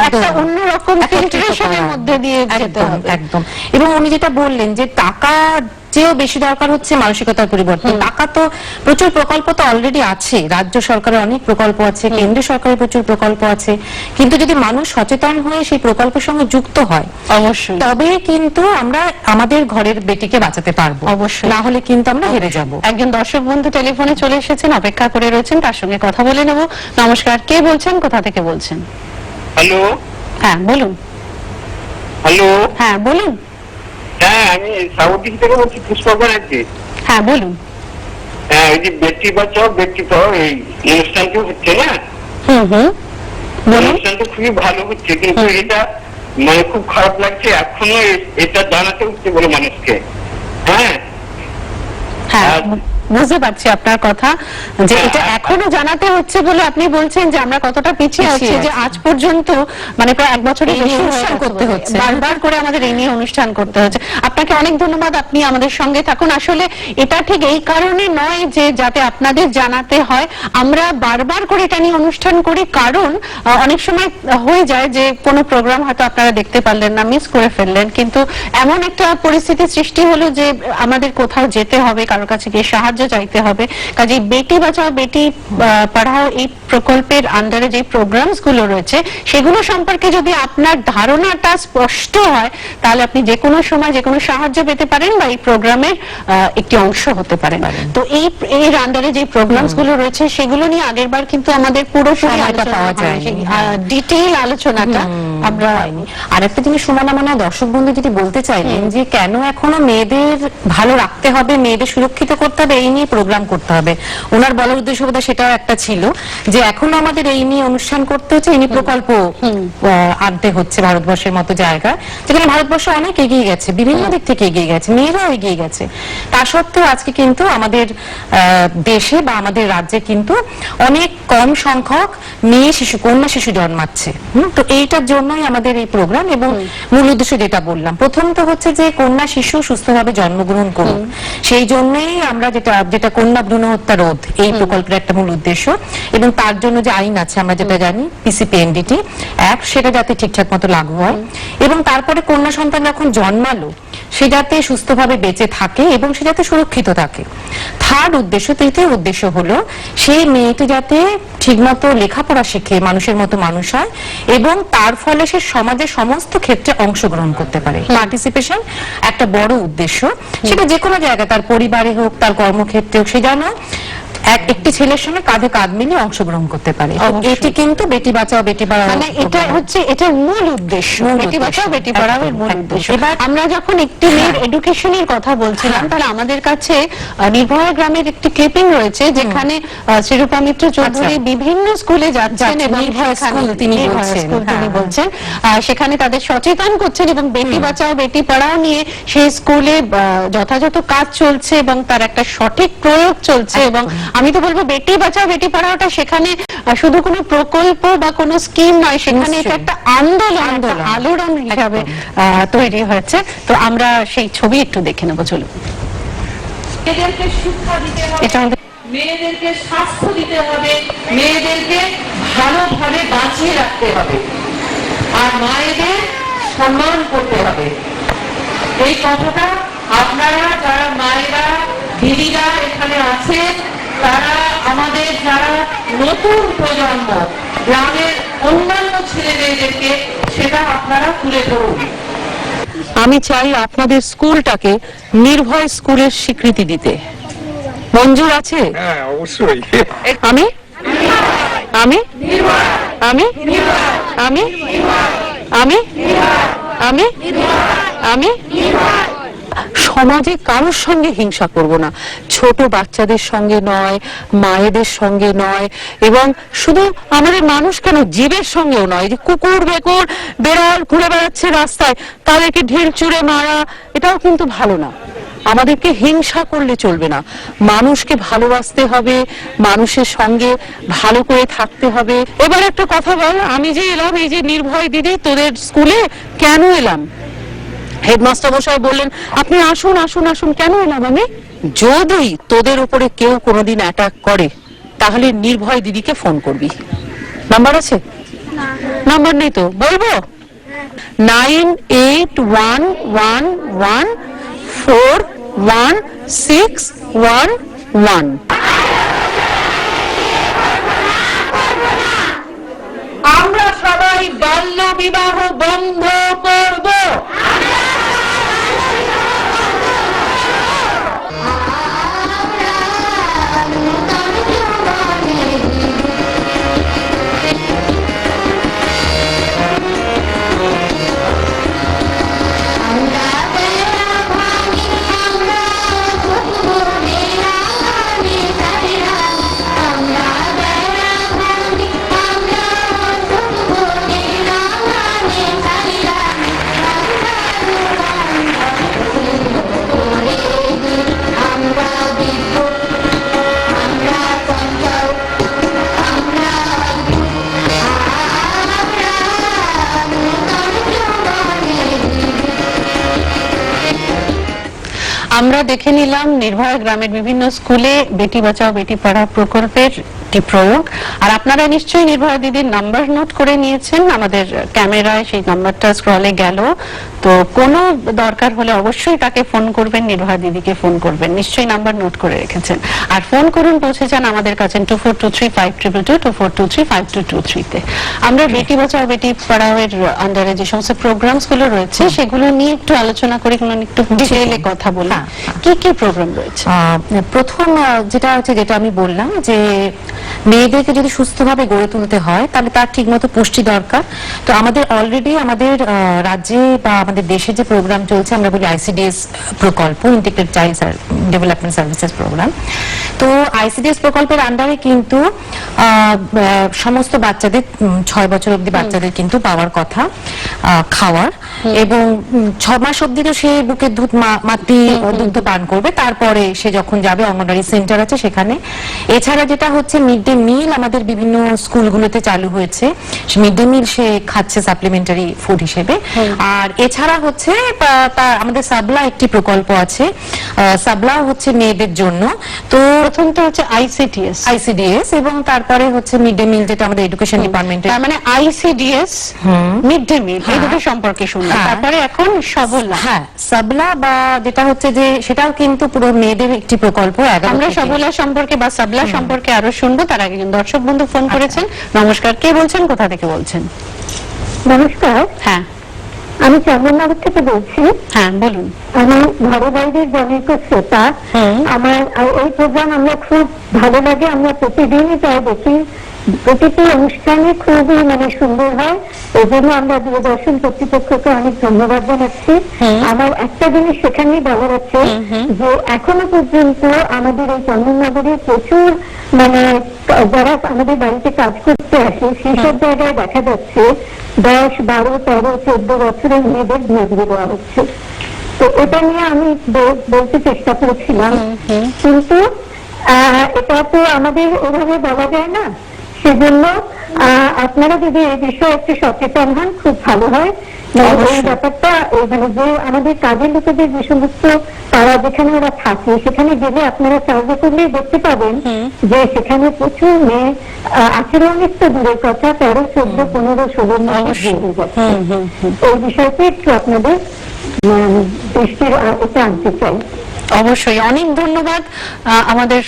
একটা অন্যরকম ফিল্টারেশনের মধ্যে দিয়ে যেতে হবে। একদম। এবং উনি যেটা বললেন যে টাকা চেয়েও বেশি দরকার হচ্ছে মানসিকতার পরিবর্তন। টাকা তো প্রচুর প্রকল্প তো অলরেডি আছে, রাজ্য সরকারের অনেক প্রকল্প আছে, কেন্দ্রীয় সরকারের প্রচুর প্রকল্প আছে, কিন্তু যদি মানুষ সচেতন হয়ে সেই প্রকল্পের সঙ্গে যুক্ত হয় অবশ্যই, তবে কিন্তু আমরা আমাদের ঘরের বেটিকে বাঁচাতে পারবো। অবশ্যই, না হলে কিন্তু আমরা হেরে যাব। একজন দর্শক বন্ধু টেলিফোনে চলে এসেছেন, অপেক্ষা করে রয়েছেন, তার সঙ্গে কথা বলে নেব। নমস্কার, কে বলছেন, কোথা থেকে বলছেন? হ্যালো। হ্যাঁ বলুন। হ্যালো। হ্যাঁ বলুন। হ্যাঁ, আমি সাউথদিক থেকে বলছি, পুষ্পা ব্যানার্জি। হ্যাঁ বলুন। হ্যাঁ, ওই যে বেটি বাঁচাও বেটি পড়াও এই অনুষ্ঠানটি হচ্ছে না, অনুষ্ঠানটা খুবই ভালো হচ্ছে, কিন্তু এটা মানে খুব খারাপ লাগছে, এখনো এটা জানাতে হচ্ছে বলে মানুষকে। হ্যাঁ হ্যাঁ, বুঝতে পারছি আপনার কথা, যে এটা এখনো জানাতে হচ্ছে বলে আপনি বলছেন যে আমরা কতটা পিছিয়ে আছি, যে আজ পর্যন্ত মানে প্রায় 1 বছরের বেশি অনুষ্ঠান করতে হচ্ছে, বারবার করে আমাদের এই নিয়ে অনুষ্ঠান করতে হচ্ছে। আপনাকে অনেক ধন্যবাদ, আপনি আমাদের সঙ্গে থাকুন। আসলে এটা ঠিক এই কারণে নয় যে যাতে আপনাদের জানাতে হয়, আমরা বারবার করে এটা নিয়ে অনুষ্ঠান করি, কারণ অনেক সময় হয়ে যায় যে কোনো প্রোগ্রাম হয়তো আপনারা দেখতে পারলেন না, মিস করে ফেললেন, কিন্তু এমন একটা পরিস্থিতি সৃষ্টি হলো যে আমাদের কোথাও যেতে হবে, কারোর কাছে গিয়ে সাহায্য চাইতে হবে। কাজে বেটি বাঁচাও বেটি পড়াও এই প্রকল্পের আন্ডারে যে প্রোগ্রামস গুলো রয়েছে সেগুলো সম্পর্কে যদি আপনার ধারণাটা স্পষ্ট হয় তাহলে আপনি যে কোনো সময় যে কোনো সাহায্য পেতে পারেন বা এই প্রোগ্রামের একটি অংশ হতে পারেন। তো এর আন্ডারে যে প্রোগ্রামস গুলো রয়েছে সেগুলো নিয়ে আগেরবার কিন্তু আমাদের পুরোপুরি সময়টা পাওয়া যায়নি। ডিটেইল আলোচনাটা আমরা আর একটা জিনিস সুমনা মানে দর্শক বন্ধু যদি বলতে চাইলেন যে কেন এখনো মেয়েদের ভালো রাখতে হবে, মেয়েদের সুরক্ষিত করতে হবে, এই নিয়ে প্রোগ্রাম করতে হবে, ওনার বলার উদ্দেশ্য বোধহয় সেটাও একটা ছিল যে এখনো আমাদের এই নিয়ে অনুষ্ঠান করতে হচ্ছে, এই নিয়ে প্রকল্প আনতে হচ্ছে ভারতবর্ষের মতো জায়গা যেখানে ভারতবর্ষ অনেক এগিয়ে গেছে, বিভিন্ন দিক থেকে এগিয়ে গেছে, মেয়েরাও এগিয়ে গেছে। তা সত্ত্বেও আজকে কিন্তু আমাদের দেশে বা আমাদের রাজ্যে কিন্তু অনেক কম সংখ্যক মেয়ে শিশু, কন্যা শিশু জন্মাচ্ছে। তো এইটার জন্যই আমাদের এই প্রোগ্রাম এবং মূল উদ্দেশ্য যেটা বললাম প্রথমত হচ্ছে যে কন্যা শিশু সুস্থভাবে জন্মগ্রহণ করুন, সেই জন্যই আমরা যেটা কন্যা ভ্রূণ হত্যা রোধ এই প্রকল্পের একটা মূল উদ্দেশ্য, এবং তার জন্য যে আইন আছে আমরা যেটা জানি পিসিপিএনডিটি অ্যাক্ট, সেটা যাতে ঠিকঠাক মতো লাগু হয় এবং তারপরে কন্যা সন্তান যখন জন্মালো সে যাতে সুস্থভাবে বেঁচে থাকে এবং সে যাতে সুরক্ষিত থাকে। থার্ড উদ্দেশ্য, তৃতীয় উদ্দেশ্য হলো সেই মেয়েটি যাতে ঠিকমতো লেখাপড়া শিখে মানুষের মতো মানুষ হয় এবং তার ফলে সে সমাজের সমস্ত ক্ষেত্রে অংশগ্রহণ করতে পারে। পার্টিসিপেশন একটা বড় উদ্দেশ্য, সেটা যে কোনো জায়গায়, তার পরিবারে হোক, তার কর্মক্ষেত্রে হোক, সে যেন একটি ছেলের সঙ্গে কাঁধে কাঁধ মিলিয়ে অংশগ্রহণ করতে পারে। এটি কিন্তু বেটি বাঁচাও বেটি পড়াও মানে এটা হচ্ছে এটার মূল উদ্দেশ্য, বেটি বাঁচাও বেটি পড়াও এর মূল উদ্দেশ্য। এবার আমরা যখন একটি মেয়ের এডুকেশনের কথা বলছিলাম তাহলে আমাদের কাছে নির্ভয়া গ্রামের একটি ক্লিপিং রয়েছে যেখানে শ্রীরূপা মিত্র চৌধুরী বিভিন্ন স্কুলে যাচ্ছেন এবং তিনি বলছেন সেখানে তাদের সচেতন করছেন এবং বেটি বাঁচাও বেটি পড়াও নিয়ে সেই স্কুলে যথাযথ কাজ চলছে এবং তার একটা সঠিক প্রয়োগ চলছে। এবং আমি তো বলবো বেটি বাঁচাও বেটি পড়াওটা সেখানে শুধু কোনো প্রকল্প বা কোনো স্কিম নয়, সেখানে এটা একটা আন্দোলন, আলোড়ন হিসাবে তৈরি হয়েছে। তো আমরা সেই ছবি একটু দেখে নেবো, চলুন। মেয়েদেরকে শিক্ষা দিতে হবে, মেয়েদেরকে স্বাস্থ্য দিতে হবে, মেয়েদেরকে ভালোভাবে বাঁচিয়ে রাখতে হবে আর মায়েদের সম্মান করতে হবে। এই কথাটা আপনারা যারা মায়েরা দিদিরা এখানে আছেন, তারা আমাদের যারা নতুন প্রজন্ম গ্রামের অন্যান্য ছেলে মেয়েদেরকে সেটা আপনারা তুলে ধরুন। আমি চাই আপনাদের স্কুলটাকে নির্ভয় স্কুলের স্বীকৃতি দিতে। মঞ্জুর আছে? হ্যাঁ অবশ্যই। আমি আমি আমি আমি আমি আমি আমি সমাজে কারোর সঙ্গে হিংসা করব না, ছোট বাচ্চাদের সঙ্গে নয়, মায়েদের সঙ্গে নয়, এবং শুধু আমাদের মানুষ কেন জীবের সঙ্গেও নয়। যে কুকুর বেকুর বেড়াল ঘুরে বেড়াচ্ছে রাস্তায় তাদেরকে ঢিল চুড়ে মারা, এটাও কিন্তু ভালো না। আমাদেরকে হিংসা করলে চলবে না, মানুষকে ভালোবাসতে হবে, মানুষের সঙ্গে ভালো করে থাকতে হবে। এবার একটা কথা বল, আমি যে এলাম এই যে নির্ভয় দিদি তোদের স্কুলে কেন এলাম? হেডমাস্টার মশাই বললেন আপনি আসুন আসুন আসুন। কেন এলাম আমি? যদি তোদের উপরে কেউ কোনোদিন অ্যাটাক করে তাহলে নির্ভয় দিদিকে ফোন করবি। নাম্বার আছে? নাম্বার নেই তো বলবো 9811141611। আমরা সবাই বাল্য বিবাহ বন্ধ করব। আমরা দেখে নিলাম নির্ভয়া গ্রামের বিভিন্ন স্কুলে বেটি বাঁচাও বেটি পড়াও প্রকল্পের একটি প্রয়োগ। আর আপনারা নিশ্চয়ই নির্ভয়া দিদির নাম্বার নোট করে নিয়েছেন, আমাদের ক্যামেরায় সেই নাম্বারটা স্ক্রলে গেল। তো কোনো দরকার হলে অবশ্যই তাকে ফোন করবেন, নির্ভয়া দিদিকে ফোন করবেন, নিশ্চয়ই নাম্বার নোট করে রেখেছেন। আর ফোন করুন, পৌঁছে যান আমাদের কাছে 24235222 24235222 তে। আমরা বেটি বাঁচাও বেটি পড়াও এর আন্ডারে যে সমস্ত প্রোগ্রামস গুলো রয়েছে সেগুলো নিয়ে একটু আলোচনা করি, একটু ডিটেইলে কথা বলি। কি কি প্রোগ্রাম রয়েছে? প্রথম যেটা হচ্ছে, যেটা আমি বললাম যে মেয়েদেরকে যদি সুস্থভাবে গড়ে তুলতে হয় তাহলে তার ঠিকমতো পুষ্টি দরকার। তো আমাদের অলরেডি আমাদের রাজ্যে বা আমাদের দেশে যে প্রোগ্রাম চলছে, আমরা বলি আইসিডিএস প্রকল্প, integrated child development services programme. তো আইসিডিএস প্রকল্পের আন্ডারে কিন্তু সমস্ত বাচ্চাদের 6 বছর অবধি বাচ্চাদের কিন্তু পাওয়ার কথা খাওয়ার, এবং 6 মাস অবধি তো সে বুকের দুধ মাতৃ দুগ্ধ পান করবে, তারপরে সে যখন যাবে অঙ্গনওয়াড়ি সেন্টার আছে সেখানে। এছাড়া যেটা হচ্ছে মিড ডে মিল আমাদের বিভিন্ন স্কুলগুলোতে চালু হয়েছে, মিড ডে মিল সে খাচ্ছে সাপ্লিমেন্টারি ফুড হিসেবে। আর এছাড়া হচ্ছে আমাদের সাবলা একটি প্রকল্প আছে, সাবলা হচ্ছে মেয়েদের জন্য। তো প্রথমটা হচ্ছে আইসিডিএস এবং তারপরে হচ্ছে মিড ডে মিল, যেটা আমাদের এডুকেশন ডিপার্টমেন্টের। তার মানে আইসিডিএস, মিড ডে মিল, এই দুটো সম্পর্কে শুনলাম। তারপরে এখন সবলা। হ্যাঁ, সাবলা বা যেটা হচ্ছে যে সেটাও কিন্তু পুরো মেয়েদের একটি প্রকল্প। আমরা সবলা সম্পর্কে বা সাবলা সম্পর্কে আরো শুনবো। তার আগে একজন দর্শক বন্ধু ফোন করেছেন। নমস্কার, কে বলছেন, কোথা থেকে বলছেন? নমস্কার, হ্যাঁ আমি চন্দননগর থেকে বলছি। হ্যাঁ বলুন। আমি ঘরে বাইরের জনৈক শ্রোতা। আমার এই প্রোগ্রাম আমরা খুব ভালো লাগে, আমরা প্রতিদিনই তাই দেখি। প্রতিটি অনুষ্ঠানে খুবই সুন্দর হয়, এই জন্য আমরা দূরদর্শন কর্তৃপক্ষকে অনেক ধন্যবাদ জানাচ্ছি। আমার একটা জিনিস সেখানেই বলা যাচ্ছে যে এখনো পর্যন্ত আমাদের এই চন্দননগরে প্রচুর যারা আমাদের বাড়িতে কাজ করতে আসে সেই সব জায়গায় দেখা যাচ্ছে 10, 12, 13, 14 বছরের মেয়েদের বিয়ে দিয়ে দেওয়া হচ্ছে। তো এটা নিয়ে আমি বলতে চেষ্টা করেছিলাম, কিন্তু এটা তো আমাদের ওভাবে বলা যায় না। সেজন্য আপনারা যদি এই বিষয়ে একটু সচেতন হন খুব ভালো হয়। এই ব্যাপারটা যে আমাদের কাজের লোকেদের যে সমস্ত তারা যেখানে ওরা থাকে সেখানে গেলে আপনারা সার্ভে করলেই দেখতে পাবেন যে সেখানে প্রচুর মেয়ে 18-19 তো দূরের কথা, 13, 14, 15, 16 এই বিষয়টি একটু আপনাদের দৃষ্টির এটা আনতে চাই। অবশ্যই, অনেক ধন্যবাদ আমাদের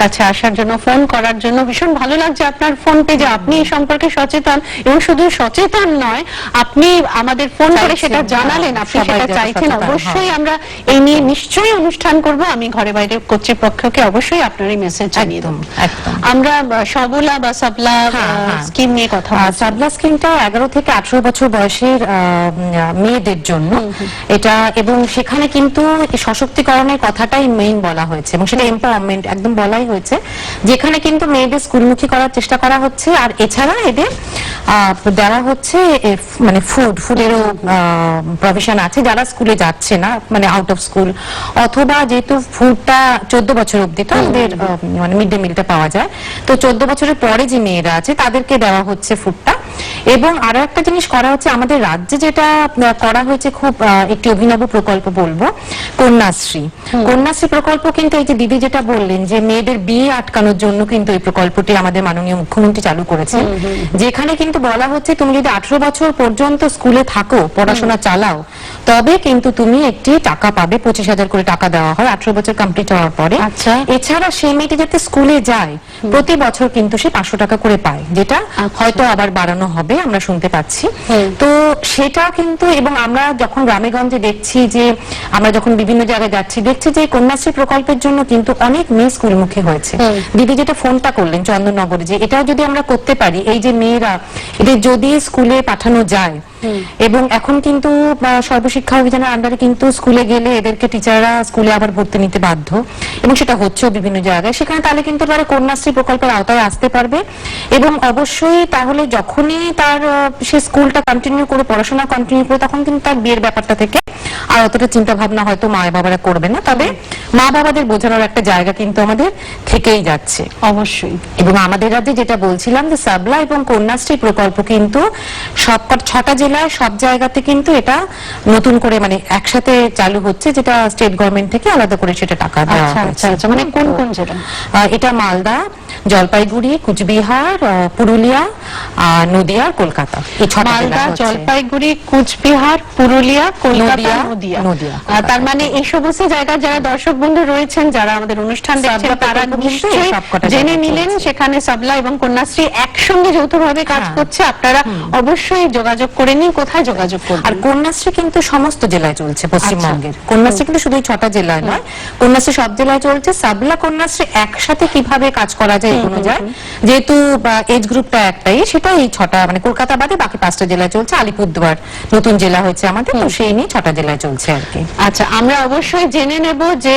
কাছে আসার জন্য, ফোন করার জন্য। ভীষণ ভালো লাগছে আপনার ফোন পেয়ে যে আপনি এই সম্পর্কে সচেতন, এবং শুধু সচেতন নয়, আপনি আমাদের ফোন করে সেটা জানালেন, আপনি সেটা চাইছেন। অবশ্যই আমরা এই নিয়ে নিশ্চয়ই অনুষ্ঠান করব। আমি ঘরে বাইরে কর্তৃপক্ষকে অবশ্যই আপনার এই মেসেজ জানিয়ে দেব। আমরা সবলা বা সাবলা স্কিম নিয়ে কথা বলছি। সাবলা স্কিমটা 11 থেকে 18 বছর বয়সের মেয়েদের জন্য এটা, এবং সেখানে কিন্তু সশক্তিকরণের কথাটাই মেইন বলা হয়েছে, এবং সেটা এম্পাওয়ারমেন্ট একদম বলাই হয়েছে, যেখানে কিন্তু মেয়েদের স্কুলমুখী করার চেষ্টা করা হচ্ছে। আর এছাড়া এদের দেওয়া হচ্ছে ফুডেরও প্রভিশন আছে যারা স্কুলে যাচ্ছে না, আউট অফ স্কুল, অথবা যেহেতু ফুডটা 14 বছর অব্দি তো আমাদের মিড ডে মিলটা পাওয়া যায়, তো 14 বছরের পরে যে মেয়েরা আছে তাদেরকে দেওয়া হচ্ছে ফুডটা। এবং আরো একটা জিনিস করা হচ্ছে আমাদের রাজ্যে, যেটা করা হয়েছে খুব একটি অভিনব প্রকল্প বলবো, কন্যাশ্রী। কন্যাশ্রী প্রকল্প কিন্তু এই যে দিদি যেটা বললেন যে মেয়েদের বিয়ে আটকানোর জন্য কিন্তু এই প্রকল্পটি আমাদের মাননীয় মুখ্যমন্ত্রী চালু করেছেন, যেখানে কিন্তু বলা হচ্ছে তুমি যদি 18 বছর পর্যন্ত স্কুলে থাকো, পড়াশোনা চালাও, তবে কিন্তু তুমি একটি টাকা পাবে, 25,000 করে টাকা দেওয়া হয় 18 বছর কমপ্লিট হওয়ার পরে। এছাড়া সেই মেয়েটি যাতে স্কুলে যায় প্রতি বছর কিন্তু সে 500 টাকা করে পায়, যেটা হয়তো আবার বাড়ানো হবে, আমরা শুনতে পাচ্ছি। তো সেটা কিন্তু, এবং আমরা যখন গ্রামে গঞ্জে দেখছি, যে আমরা যখন বিভিন্ন জায়গায় যাচ্ছি দেখছি যে কন্যাশ্রী প্রকল্পের জন্য কিন্তু অনেক মেয়ে স্কুলমুখী হয়েছে। দিদি যেটা ফোনটা করলেন চন্দননগরে, যে এটা যদি আমরা করতে পারি, এই যে মেয়েরা এদের যদি স্কুলে পাঠানো যায়, এবং এখন কিন্তু সর্বশিক্ষা অভিযানের আন্ডারে কিন্তু স্কুলে গেলে এদেরকে টিচাররা স্কুলে আবার ভর্তি নিতে বাধ্য, এবং সেটা হচ্ছেও বিভিন্ন জায়গায়, সেখানে তাহলে কিন্তু তারা কন্যাশ্রী প্রকল্পের আওতায় আসতে পারবে। এবং অবশ্যই তাহলে যখনই তার সে স্কুলটা কন্টিনিউ করে, পড়াশোনা কন্টিনিউ করে, তখন কিন্তু তার বিয়ের ব্যাপারটা থেকে আর অতটা চিন্তা ভাবনা হয়তো মা বাবারা করবে না, তবে মা বাবাদের বোঝানোর একটা জায়গা কিন্তু আমাদের থেকেই যাচ্ছে অবশ্যই। এবং আমাদের রাজ্যে যেটা বলছিলাম যে সাবলা এবং কন্যাশ্রী প্রকল্প কিন্তু সবকটা 6টা জেলা জেলায় সব জায়গাতে কিন্তু এটা নতুন করে মানে একসাথে চালু হচ্ছে, যেটা স্টেট গভর্নমেন্ট থেকে আলাদা করে সেটা টাকা দেওয়া আচ্ছা আচ্ছা হয়েছে। আচ্ছা, মানে কোন কোন জেলা? এটা মালদা, জলপাইগুড়ি, কুচবিহার, পুরুলিয়া, নদিয়া, কলকাতা, এই 6টা জেলা মালদা, হচ্ছে। জলপাইগুড়ি, কুচবিহার, পুরুলিয়া, কলকাতা, নদিয়া। নদিয়া। তার মানে এই সমস্ত জায়গায় যারা দর্শক বন্ধু রয়েছেন, যারা আমাদের অনুষ্ঠান দেখছেন, সাবলা তারা প্রকল্প কিন্তু নিশ্চয়ই সবকটা জেনে জায়গায় নিলেন চলছে। সেখানে সাবলা এবং কন্যাশ্রী একসঙ্গে যৌথভাবে কাজ হ্যাঁ। করছে। আপনারা অবশ্যই যোগাযোগ করে নিন। কোথায় যোগাযোগ করবেন? আর কন্যাশ্রী কিন্তু সমস্ত জেলায় চলছে পশ্চিমবঙ্গের। কন্যাশ্রী কিন্তু শুধু 6টা জেলায় নয়, কন্যাশ্রী সব জেলায় চলছে। সাবলা কন্যাশ্রী একসাথে কিভাবে কাজ করা যায়, এগোনো যায়, যেহেতু এজ গ্রুপটা একটাই, সেটা এই 6টা মানে কলকাতা বাদে বাকি 5টা জেলায় চলছে। আলিপুরদুয়ার নতুন জেলা হয়েছে আমাদের, তো সেই নিয়ে 6টা জেলায় চলছে আর কি। আচ্ছা, আমরা অবশ্যই জেনে নেব যে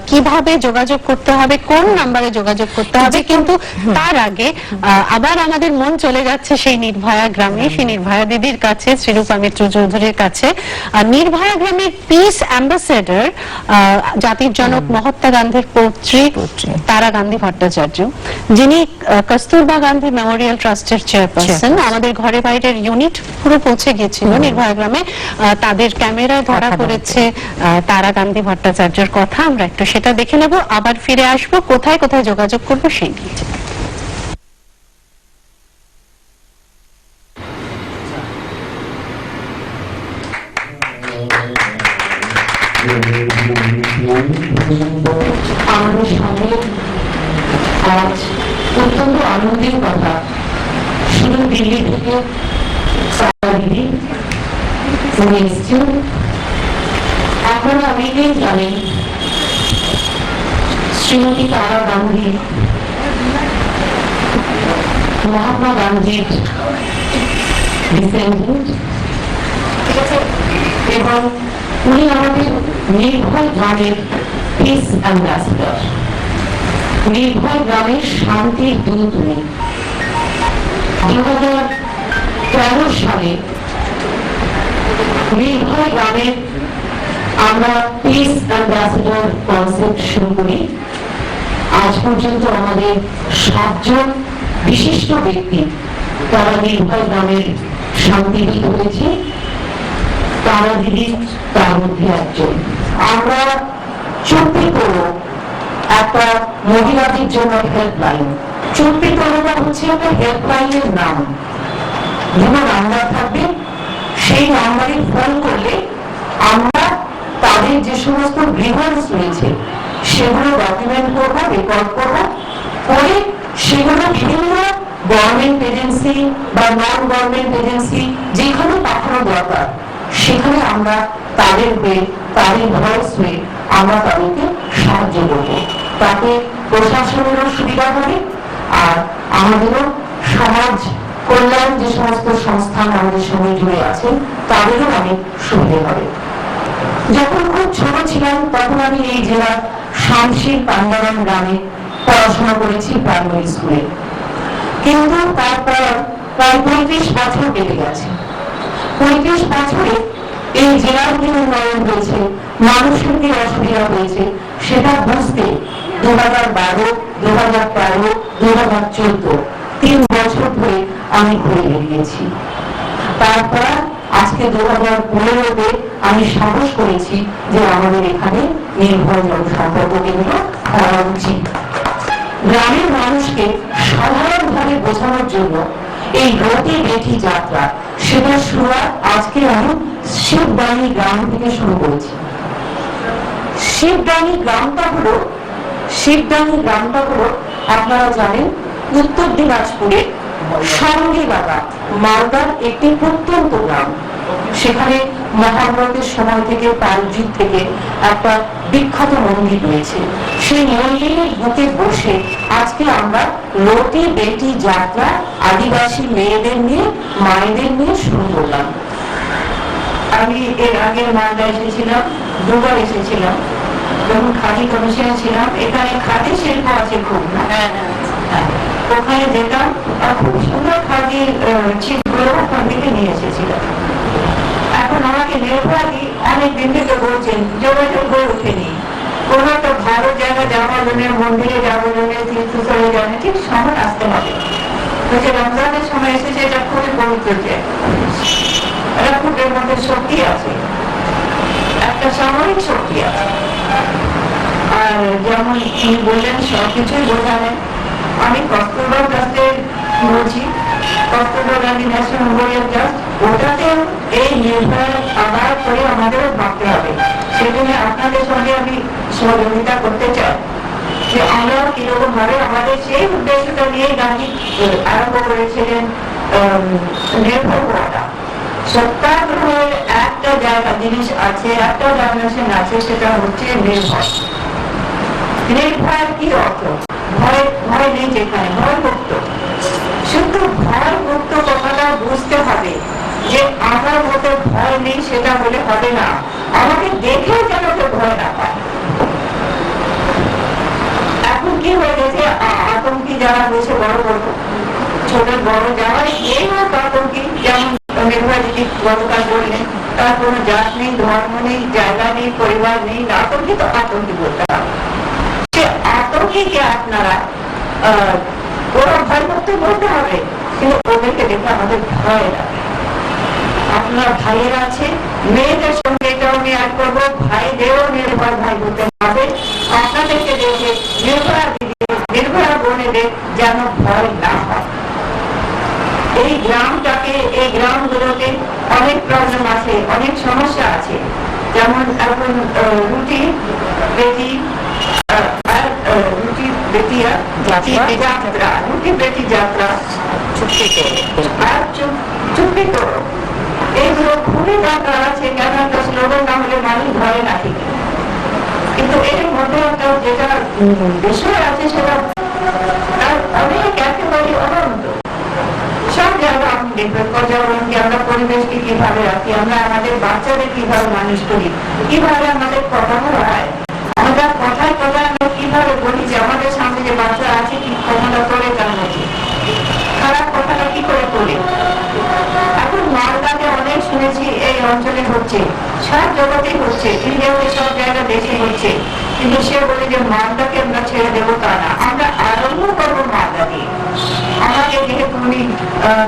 কিভাবে যোগাযোগ করতে হবে, কোন নাম্বারে যোগাযোগ করতে হবে, কিন্তু তার আগে আবার আমাদের মন চলে যাচ্ছে সেই নির্ভয়া গ্রামে, সেই নির্ভয়া দিদির কাছে, শ্রীরূপা মিত্র চৌধুরীর কাছে। নির্ভয়া গ্রামের পিস অ্যাম্বাসেডর জাতির জনক মহাত্মা গান্ধীর পৌত্রী তারা গান্ধী ভট্টাচার্য, যিনি কস্তুরবা গান্ধী মেমোরিয়াল ট্রাস্টের চেয়ারপারসন। আমাদের ঘরে বাইরের ইউনিট পুরো পৌঁছে গিয়েছিল নির্ভয়া গ্রামে, তাদের ক্যামেরায় ধরা পড়েছে তারা গান্ধী ভট্টাচার্যের কথা। আমরা একটু সেটা দেখে নেব, আবার ফিরে আসবো। কোথায় কোথায় যোগাযোগ করবো সেই নিয়ে। আমাদের সঙ্গে আজ অত্যন্ত আনন্দের কথা, শুধু দিল্লি থেকে সারা দিদি উনি এসছেন। আপনারা অনেকেই জানেন শ্রীমতী তারা গান্ধী মহাত্মা গান্ধীর ডিসেন্ডেন্ট, এবং উনি আমাদের নির্ভয় গ্রামের পিস অ্যাম্বাসেডর, নির্ভয় গ্রামের শান্তির দূত উনি। 2013 সালে নির্ভয় গ্রামের আমরা পিস অ্যাম্বাসেডর কনসেপ্ট শুরু করি। আজ পর্যন্ত আমাদের 7 জন বিশিষ্ট ব্যক্তি তারা নির্ভয় গ্রামের শান্তিদূত হয়েছে। তারা দিদি তার মধ্যে একজন। আমরা চুপি করো একটা মহিলাদের জন্য হেল্পলাইন। চুপি করোটা হচ্ছে একটা হেল্পলাইনের নাম, যেমন নাম্বার থাকবে, সেই নাম্বারে ফোন করলে আমরা তাদের যে সমস্ত গ্রিভান্স রয়েছে সেগুলো ডকুমেন্ট করবো, রেকর্ড করবো, করে সেগুলো বিভিন্ন গভর্নমেন্ট এজেন্সি বা নন গভর্নমেন্ট এজেন্সি যেখানে পাঠানো দরকার সেখানে আমরা তাদের হয়ে, তাদের ভয়েস হয়ে আমরা তাদেরকে সাহায্য করব। তাতে প্রশাসনেরও সুবিধা হবে, আর আমাদেরও সমাজ কল্যাণ যে সমস্ত সংস্থান আমাদের সঙ্গে জুড়ে আছে তাদেরও অনেক সুবিধা হবে। যখন খুব ছোট ছিলাম তখন আমি এই জেলার শামশির পান্ডারাম গ্রামে পড়াশোনা করেছি প্রাইমারি স্কুলে, কিন্তু তারপর প্রায় 35 বছর কেটে গেছে। 35 বছরে এই জেলার কি উন্নয়ন হয়েছে, মানুষের কি অসুবিধা হয়েছে সেটা বুঝতে 2012, 2013, 2014 3 বছর ধরে আমি ঘুরে বেরিয়েছি। তারপর আজকে 2015-তে আমি সাহস করেছি যে আমাদের এখানে নির্ভয় জনসম্পর্ক কেন্দ্র করা উচিত। গ্রামের মানুষকে সাধারণভাবে বোঝানোর জন্য এই রতি বেটি যাত্রা, সেটা শুরুয়াত আজকে আমি শিবদানি গ্রাম থেকে শুরু করেছি। শিবদানি গ্রামটা হলো আপনারা জানেন উত্তর দিনাজপুরে সঙ্গে লাগা মালদার একটি প্রত্যন্ত গ্রাম। সেখানে মহাভারতের সময় থেকে, পাল যুগ থেকে একটা বিখ্যাত মন্দির রয়েছে। সেই মন্দিরের বুকে বসে আজকে আমরা রতি বেটি যাত্রা আদিবাসী মেয়েদের নিয়ে, মায়েদের নিয়ে শুরু করলাম। আমি এর আগে মালদা এসেছিলাম, 2 বার এসেছিলাম। যখন খাদি কমিশনে ছিলাম, এখানে খাদি শিল্প আছে খুব, না? ওখানে যেতাম, খুব সুন্দর খাদি ছিপগুলো ওখান থেকে নিয়ে এসেছিলাম। এখন আমাকে নির্ভয়াদি অনেক দিন থেকে বলছেন যোগাযোগ করে উঠেনি, কোনো একটা ভালো জায়গা যাওয়ার জন্য, মন্দিরে যাওয়ার জন্য, তীর্থস্থলে যাওয়ার জন্য ঠিক সময় আসতে হবে। রমজানের সময় এসেছে, এটা খুবই পবিত্র জায়গা। একটা ফুটের মধ্যে শক্তি আছে, একটা সামরিক শক্তি আছে। আর যেমন তিনি বললেন সবকিছুই বোঝালেন, আমি কস্তুরবা ট্রাস্টের বলছি, Kasturba Gandhi national memorial trust, ওটাতেও এই নির্ভর আবার করে আমাদেরও ভাবতে হবে। সেজন্য আপনাদের সঙ্গে আমি সহযোগিতা করতে চাই যে আমরা কিরকম ভাবে আমাদের সেই উদ্দেশ্যটা নিয়ে গান্ধী আরম্ভ করেছিলেন নির্ভর হওয়াটা। সত্যাগ্রহের একটা জায়গা জিনিস আছে, একটা ডাইমেনশন আছে, সেটা হচ্ছে নির্ভর। নির্ভয় কি অর্থ? ভয়, ভয় নেই যেখানে, ভয় মুক্ত। শুধু ভয় মুক্ত কথাটা বুঝতে হবে যে আমার মধ্যে ভয় নেই সেটা বলে হবে না, আমাকে দেখে যেন কেউ ভয় না পায়। এখন কি হয়ে গেছে, আতঙ্কি যারা হয়েছে বড় বড় ছোট বড় যারা এই হোক আতঙ্কি, যেমন নির্ভয় দিদি গতকাল বললেন তার কোনো জাত নেই, ধর্ম নেই, জায়গা নেই, পরিবার নেই, আতঙ্কি তো আতঙ্কি বলতে হবে। সে আতঙ্কিকে আপনারা ওরা ভয় করতে বলতে হবে, কিন্তু ওদেরকে দেখে আমাদের ভয় লাগে। আপনার ভাইয়ের আছে, মেয়েদের সঙ্গে এটাও আমি অ্যাড করবো, ভাইদেরও নির্ভয় ভাই বলতে হবে। আপনাদেরকে দেখে নির্ভয়া দিদি, নির্ভয়া বোনেদের যেন ভয় না হয়। এই গ্রামটাকে, এই গ্রামগুলোতে অনেক প্রবলেম আছে, অনেক সমস্যা আছে। যেমন এখন রুটি বেটি রুটি বেটিয়া যাত্রা, রুটি বেটি যাত্রা, আর চুপি করো, এইগুলো খুবই দরকার আছে। কেন একটা স্লোগান না হলে মানুষ ঘরে না ঠিক। কিন্তু এর মধ্যে একটা যেটা বিষয় আছে সেটা অনেক একেবারে অনন্ত। সব জায়গা আপনি দেখবেন পর্যাবরণকে আমরা, পরিবেশকে কিভাবে রাখি, আমরা আমাদের বাচ্চাদের কিভাবে মানুষ করি, কিভাবে আমাদের কথা হয়, আমরা কথায় কথায় আমরা কিভাবে বলি যে আমাদের সামনে যে বাচ্চা আছে কি ক্ষমতা করে তার মধ্যে খারাপ কথাটা কি করে বলি। এখন মালদাতে অনেক শুনেছি এই অঞ্চলে হচ্ছে, সব জগতেই হচ্ছে, ইন্ডিয়াতে সব জায়গা দেশে হচ্ছে, কিন্তু সে বলে যে মালদাকে আমরা ছেড়ে দেবো তা না, আমরা আরম্ভ করবো মালদা দিয়ে। আমাকে যেহেতু উনি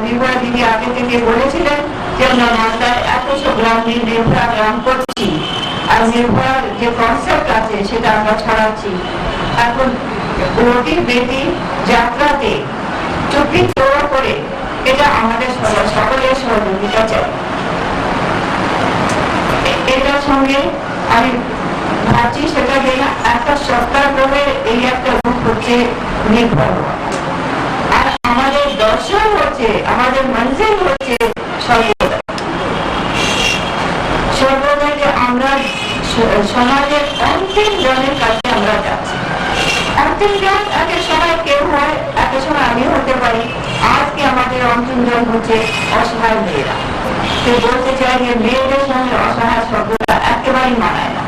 নির্ভয়া দিদি আগে থেকে বলেছিলেন যে আমরা মালদায় 100 গ্রাম নিয়ে নির্ভয়া গ্রাম করছি, আর নির্ভয়ার যে কনসেপ্ট আছে সেটা আমরা ছড়াচ্ছি। এখন রুটি বেটি যাত্রাতে চুপি তোড়া করে এটা আমাদের সকলের সহযোগিতা চাই। এটার সঙ্গে আমি ভাবছি সেটা যে একটা সত্যাগ্রহের এই একটা রূপ হচ্ছে নির্ভর হওয়া, আর আমাদের দর্শন হচ্ছে, আমাদের মঞ্জিল হচ্ছে সর্বদা। সর্বদা যে আমরা সমাজের অন্তিম জনের কাছে আমরা যাচ্ছি। অন্তিম জন একের সময় কেউ হয়, একের সময় আমিও হতে পারি। আজকে আমাদের অন্তিম জন হচ্ছে অসহায় মেয়েরা। সে বলতে চাই যে মেয়েদের সঙ্গে অসহায় শব্দটা একেবারেই মানায় না।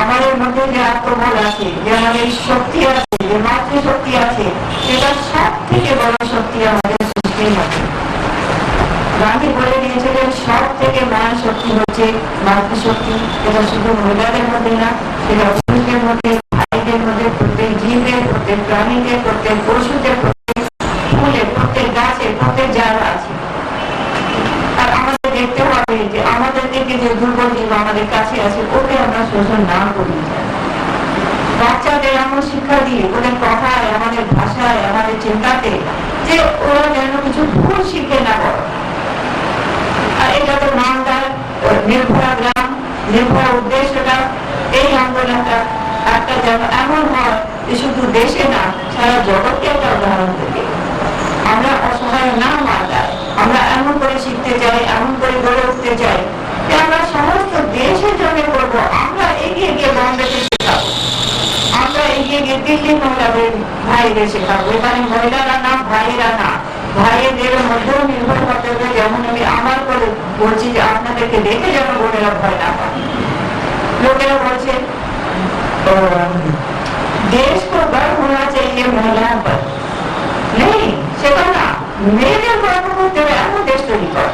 আমাদের মধ্যে যে আত্মবল আছে, যে আমাদের শক্তি আছে, যে মাতৃশক্তি আছে, সেটা সব থেকে বড় শক্তি আমাদের সৃষ্টির মধ্যে। গান্ধী বলে দিয়েছিলেন সব থেকে মহান শক্তি হচ্ছে মাতৃশক্তি। এটা শুধু মহিলাদের মধ্যে না, সেটা পুরুষদের মধ্যে, ভাইদের মধ্যে, প্রত্যেক জীবের, প্রত্যেক প্রাণীদের, প্রত্যেক পশুদের, প্রত্যেক ফুলে, প্রত্যেক গাছে, প্রত্যেক জায়গা আছে। আর আমাদের দেখতে হবে যে আমাদের থেকে যে দুর্বল জীব আমাদের কাছে আছে ওকে আমরা শোষণ না করি। বাচ্চাদের এমন শিক্ষা দিয়ে ওদের কথায়, আমাদের ভাষায়, আমাদের চিন্তাতে, যে ওরা যেন কিছু ভুল শিখে না করে। আর এটা তো মালদার নির্ভয়া গ্রাম, নির্ভয়া উদ্দেশ্যটা, এই আন্দোলনটা একটা যেন এমন হয় যে শুধু দেশে না সারা জগৎকে একটা উদাহরণ দেবে। আমরা অসহায় না মালদায়, আমরা এমন করে শিখতে চাই, এমন করে গড়ে উঠতে চাই যে আমরা সমস্ত দেশের জন্য করবো। আমরা এগিয়ে গিয়ে বম্বেতে শেখাবো, আমরা এগিয়ে গিয়ে দিল্লি মহিলাদের ভাইদের শেখাবো। এখানে মহিলারা না, ভাইয়েরা না, ভাইয়েদের মধ্যেও নির্ভর করতে হবে। যেমন আমি আমার করে বলছি যে আপনাদেরকে দেখে যেন বোনেরা ভয় না পায়। লোকেরা বলছে देश को गर्व होना चाहिए महिलाओं पर, नहीं সেটা না, মেয়েদের গর্ব করতে হবে এমন দেশ তৈরি কর।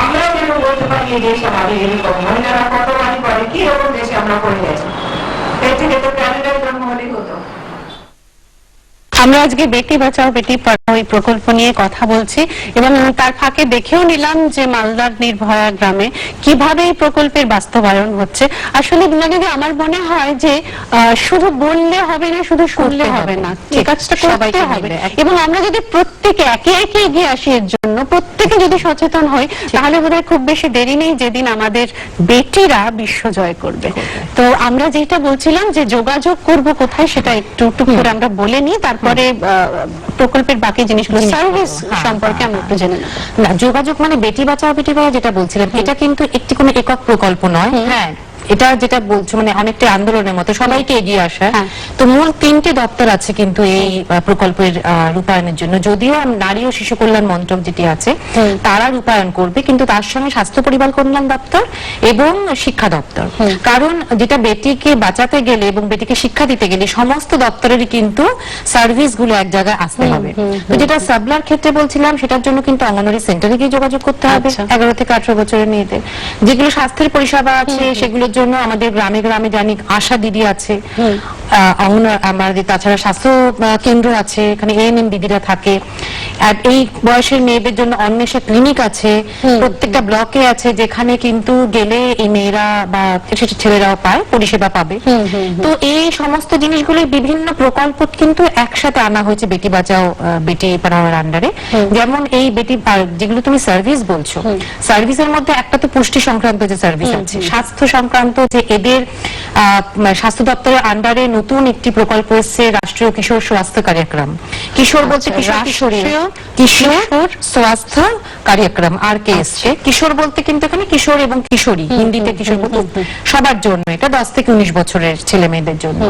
আমরা যেন বলতে পারি এই দেশ আমাদের এরকম, মহিলারা কত বাড়ি করে, কি রকম দেশে আমরা পড়ে গেছি। এর থেকে তো ক্যানাডায় জন্ম হলেই হতো। আমরা আজকে বেটি বাঁচাও বেটি পড়াও এই প্রকল্প নিয়ে কথা বলছি এবং তার ফাঁকে দেখেও নিলাম যে মালদার নির্ভয়া গ্রামে কিভাবে এই প্রকল্পের বাস্তবায়ন হচ্ছে। আসলে দিদি আমার মনে হয় যে শুধু বললে হবে না, শুধু শুনলে হবে না, ঠিক কাজটা করতে হবে। এবং আমরা যদি প্রত্যেকে একে একে এগিয়ে আসি এর জন্য, প্রত্যেকে যদি সচেতন হই, তাহলে বোধহয় খুব বেশি দেরি নেই যেদিন আমাদের বেটিরা বিশ্ব জয় করবে। তো আমরা যেটা বলছিলাম যে যোগাযোগ করব কোথায়, সেটা একটু টুক করে আমরা বলে নিই, তারপরে প্রকল্পের বাকি জিনিসগুলো সার্ভিস সম্পর্কে আমরা একটু জেনে নেব। না, যোগাযোগ মানে বেটি বাঁচাও বেটি পড়াও যেটা বলছিলাম, এটা কিন্তু একটি কোনো একক প্রকল্প নয়। হ্যাঁ, এটা যেটা বলছো মানে অনেকটা আন্দোলনের মতো সবাইকে এগিয়ে আসা। তো মূল 3টে দপ্তর আছে কিন্তু এই প্রকল্পের রূপায়ণের জন্য। যদিও নারী ও শিশু কল্যাণ মন্ত্রক যেটি আছে তারা রূপায়ণ করবে, কিন্তু তার সঙ্গে স্বাস্থ্য পরিবার কল্যাণ দপ্তর এবং শিক্ষা দপ্তর। কারণ যেটা বেটিকে বাঁচাতে গেলে এবং বেটিকে শিক্ষা দিতে গেলে সমস্ত দপ্তরেরই কিন্তু সার্ভিস গুলো এক জায়গায় আসতে হবে। তো যেটা সাবলার ক্ষেত্রে বলছিলাম, সেটার জন্য কিন্তু অঙ্গনওয়াড়ি সেন্টারে গিয়ে যোগাযোগ করতে হবে 11 থেকে 18 বছরের মেয়েদের। যেগুলো স্বাস্থ্যের পরিষেবা আছে সেগুলো জন্য আমাদের গ্রামে গ্রামে জানি আশা দিদি আছে, আমাদের তাছাড়া স্বাস্থ্য কেন্দ্র আছে, এখানে এএনএম দিদিরা থাকে। আর এই বয়সের মেয়েদের জন্য অন্বেষা ক্লিনিক আছে, প্রত্যেকটা ব্লকে আছে, যেখানে কিন্তু গেলে এই মেয়েরা বা ছেলেরাও পায়, পরিষেবা পাবে। তো এই সমস্ত জিনিসগুলো বিভিন্ন প্রকল্প কিন্তু একসাথে আনা হয়েছে বেটি বাঁচাও বেটি পড়াওয়ার আন্ডারে। যেমন এই বেটি যেগুলো তুমি সার্ভিস বলছো, সার্ভিসের মধ্যে একটা তো পুষ্টি সংক্রান্ত যে সার্ভিস আছে, স্বাস্থ্য সংক্রান্ত যে এদের স্বাস্থ্য দপ্তরের আন্ডারে নতুন একটি প্রকল্প এসেছে, রাষ্ট্রীয় কিশোর স্বাস্থ্য কার্যক্রম। কিশোর বলতে কিশোর স্বাস্থ্য কার্যক্রম আর কে এসছে। কিশোর বলতে কিন্তু এখানে কিশোর এবং কিশোরী, হিন্দিতে কিশোর বলতে সবার জন্য, এটা 10 থেকে 19 বছরের ছেলে মেয়েদের জন্য।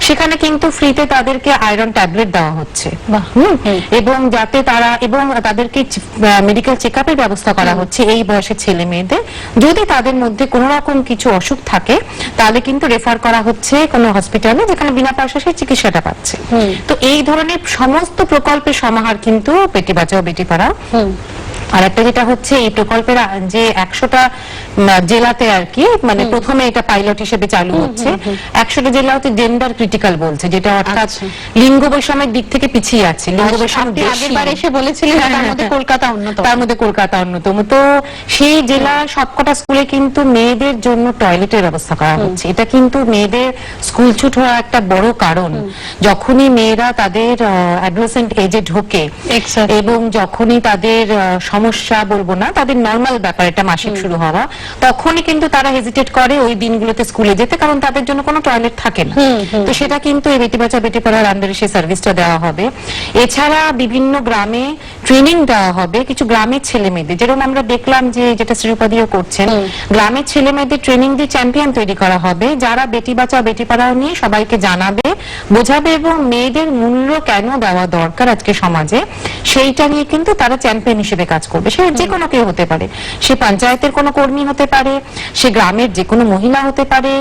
সেখানে কিন্তু ফ্রিতে তাদেরকে আয়রন ট্যাবলেট দেওয়া হচ্ছে এবং যাতে তারা এবং তাদেরকে মেডিকেল চেক আপের ব্যবস্থা করা হচ্ছে এই বয়সের ছেলে মেয়েদের। যদি তাদের মধ্যে কোনো রকম কিছু অসুখ থাকে তাহলে কিন্তু রেফার করা হচ্ছে কোনো হসপিটালে, যেখানে বিনা পয়সায় সেই চিকিৎসাটা পাচ্ছে। তো এই ধরনের সমস্ত প্রকল্পের সমাহার কিন্তু বেটি বাঁচাও বেটি পড়াও। আর একটা যেটা হচ্ছে এই প্রকল্পের যে 100টা জেলাতে আর কি, মানে প্রথমে এটা পাইলট হিসেবে চালু হচ্ছে। 100টা জেলা হচ্ছে জেন্ডার ক্রিটিক্যাল বলছে, যেটা অর্থাৎ লিঙ্গ বৈষম্যের দিক থেকে পিছিয়ে আছে। লিঙ্গ বৈষম্য আগেরবার এসে বলেছিলেন তার মধ্যে কলকাতা অন্যতম। তার মধ্যে কলকাতা অন্যতম। তো সেই জেলা সবকটা স্কুলে কিন্তু মেয়েদের জন্য টয়লেটের ব্যবস্থা করা হচ্ছে। এটা কিন্তু মেয়েদের স্কুল ছুট হওয়ার একটা বড় কারণ। যখনই মেয়েরা তাদের অ্যাডোলেসেন্ট এজে ঢোকে এবং যখনই তাদের সমস্যা বলবো না, তাদের নর্মাল ব্যাপার, এটা মাসিক শুরু হওয়া, তখনই কিন্তু তারা হেজিটেট করে ওই দিনগুলোতে স্কুলে যেতে, কারণ তাদের জন্য কোনো টয়লেট থাকে না। তো সেটা কিন্তু এই বেটি বাঁচাও বেটি পড়াওয়ার আন্ডারে সেই সার্ভিসটা দেওয়া হবে। এছাড়া বিভিন্ন গ্রামে ট্রেনিং দেওয়া হবে কিছু গ্রামের ছেলে মেয়েদের, যেরকম আমরা দেখলাম যে যেটা শ্রীপদিও করছেন, গ্রামের ছেলে মেয়েদের ট্রেনিং দিয়ে চ্যাম্পিয়ন তৈরি করা হবে, যারা বেটি বাঁচাও বেটি পড়াও নিয়ে সবাইকে জানাবে, বোঝাবে এবং মেয়েদের মূল্য কেন দেওয়া দরকার আজকে সমাজে, সেইটা নিয়ে কিন্তু তারা চ্যাম্পিয়ন হিসেবে কাজ করবে। সে যে কোনো কেউ হতে পারে, সে পঞ্চায়েতের কোনো কর্মী হতে পারে, সে গ্রামের যে কোনো মহিলা হতে পারে,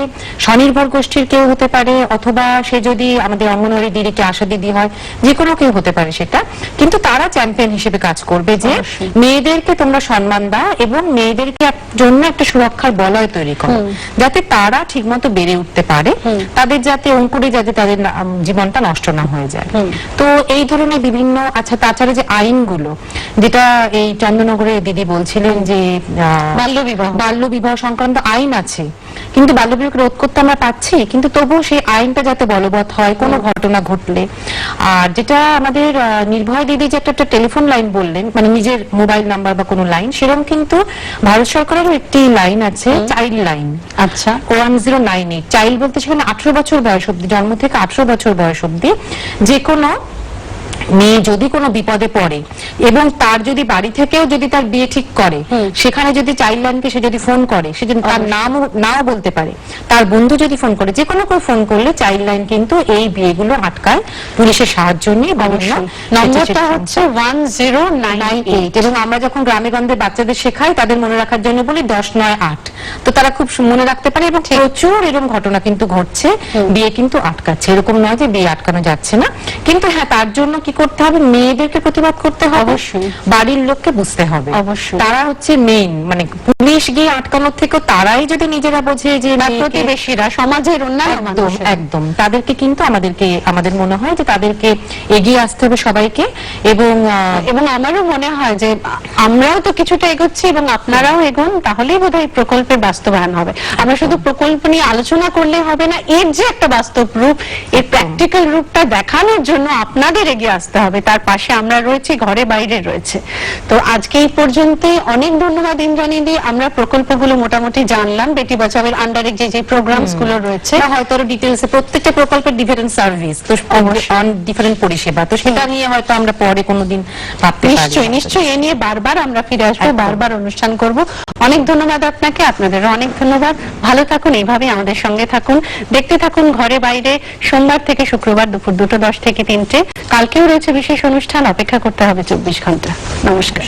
স্বনির্ভর গোষ্ঠীর কেউ হতে পারে, অথবা সে যদি আমাদের অঙ্গনওয়াড়ি দিদিকে আশা দিদি হয়, যে কোনো কেউ হতে পারে সেটা। কিন্তু তারা চ্যাম্পিয়ন হিসেবে কাজ করবে যে মেয়েদেরকে তোমরা সম্মান দাও এবং মেয়েদেরকে জন্য একটা সুরক্ষার বলয় তৈরি করো, যাতে তারা ঠিকমতো বেড়ে উঠতে পারে, তাদের যাতে অঙ্কুরে যাতে তাদের জীবনটা নষ্ট না হয়ে যায়। তো এই ধরনের বিভিন্ন, আচ্ছা তাছাড়া যে আইনগুলো, যেটা এই চন্দ্রনগরে দিদি বলছিলেন যে বাল্য বিবাহ সংক্রান্ত আইন আছে, কিন্তু বাল্যবিবাহ রোধ করতে আমরা পাচ্ছি, কিন্তু তবুও সেই আইনটা যাতে বলবৎ হয় কোনো ঘটনা ঘটলে। আর যেটা আমাদের নির্ভয়া দিদি যে একটা টেলিফোন লাইন বললেন, মানে নিজের মোবাইল নাম্বার বা কোনো লাইন, সেরকম কিন্তু ভারত সরকারেরও একটি লাইন আছে, চাইল্ড লাইন। আচ্ছা, 1098। চাইল্ড বলতে সেখানে 18 বছর বয়স অব্দি, জন্ম থেকে 18 বছর বয়স অব্দি যে কোনো মেয়ে যদি কোনো বিপদে পড়ে এবং তার যদি বাড়ি থেকেও যদি তার বিয়ে ঠিক করে, সেখানে যদি চাইল্ড লাইনকে সে যদি ফোন করে, সে যদি তার নাও বলতে পারে, তার বন্ধু যদি ফোন করে, যে কোনো কেউ ফোন করলে চাইল্ড লাইন কিন্তু এই বিয়েগুলো আটকায় পুলিশের সাহায্য নিয়ে। নম্বরটা হচ্ছে 1098। এবং আমরা যখন গ্রামে গঞ্জে বাচ্চাদের শেখাই, তাদের মনে রাখার জন্য বলি 1098। তো তারা খুব মনে রাখতে পারে এবং প্রচুর এরকম ঘটনা কিন্তু ঘটছে, বিয়ে কিন্তু আটকাচ্ছে। এরকম নয় যে বিয়ে আটকানো যাচ্ছে না, কিন্তু হ্যাঁ তার জন্য কি করতে হবে, মেয়েদেরকে প্রতিবাদ করতে হবে, অবশ্যই। বাড়ির লোককে বুঝতে হবে, অবশ্যই। তারা হচ্ছে মেইন, মানে পুলিশ গিয়ে আটকানোর থেকেও তারাই যদি নিজেরা বোঝে যে বা মেয়েকে- প্রতিবেশীরা, সমাজের অন্যান্য একদম মানুষেরা। একদম তাদেরকে কিন্তু আমাদের মনে হয় যে তাদেরকে এগিয়ে আসতে হবে সবাইকে। এবং এবং আমারও মনে হয় যে আমরাও তো কিছুটা এগোচ্ছি এবং আপনারাও এগোন, তাহলেই বোধহয় এই প্রকল্পের বাস্তবায়ন হবে। আমরা শুধু প্রকল্প নিয়ে আলোচনা করলে হবে না, এর যে একটা বাস্তব রূপ, এর প্র্যাকটিক্যাল রূপটা দেখানোর জন্য আপনাদের এগিয়ে আসতে হবে। তার পাশে আমরা রয়েছি, ঘরে বাইরে রয়েছে। তো আজকে এই পর্যন্তই, অনেক ধন্যবাদ ইন্দ্রাণীদি। আমরা প্রকল্পগুলো মোটামুটি জানলাম, বেটি বাঁচাও এর আন্ডারে যে যে প্রোগ্রামস গুলো রয়েছে। বা হয়তো ডিটেলসে প্রত্যেকটা প্রকল্পের ডিফারেন্ট সার্ভিস, তো ডিফারেন্ট পরিষেবা, তো সেটা নিয়ে হয়তো আমরা পরে কোনোদিন ভাবতে পারি। নিশ্চয়ই নিশ্চয়ই এ নিয়ে বারবার আমরা ফিরে আসবো, একদম। বারবার অনুষ্ঠান করব। অনেক ধন্যবাদ আপনাকে, আপনাদেরও অনেক ধন্যবাদ। ভালো থাকুন, এইভাবেই আমাদের সঙ্গে থাকুন, দেখতে থাকুন ঘরে বাইরে, সোমবার থেকে শুক্রবার দুপুর 2:10 থেকে 3টে। কালকেও রয়েছে বিশেষ অনুষ্ঠান, অপেক্ষা করতে হবে 24 ঘন্টা। নমস্কার।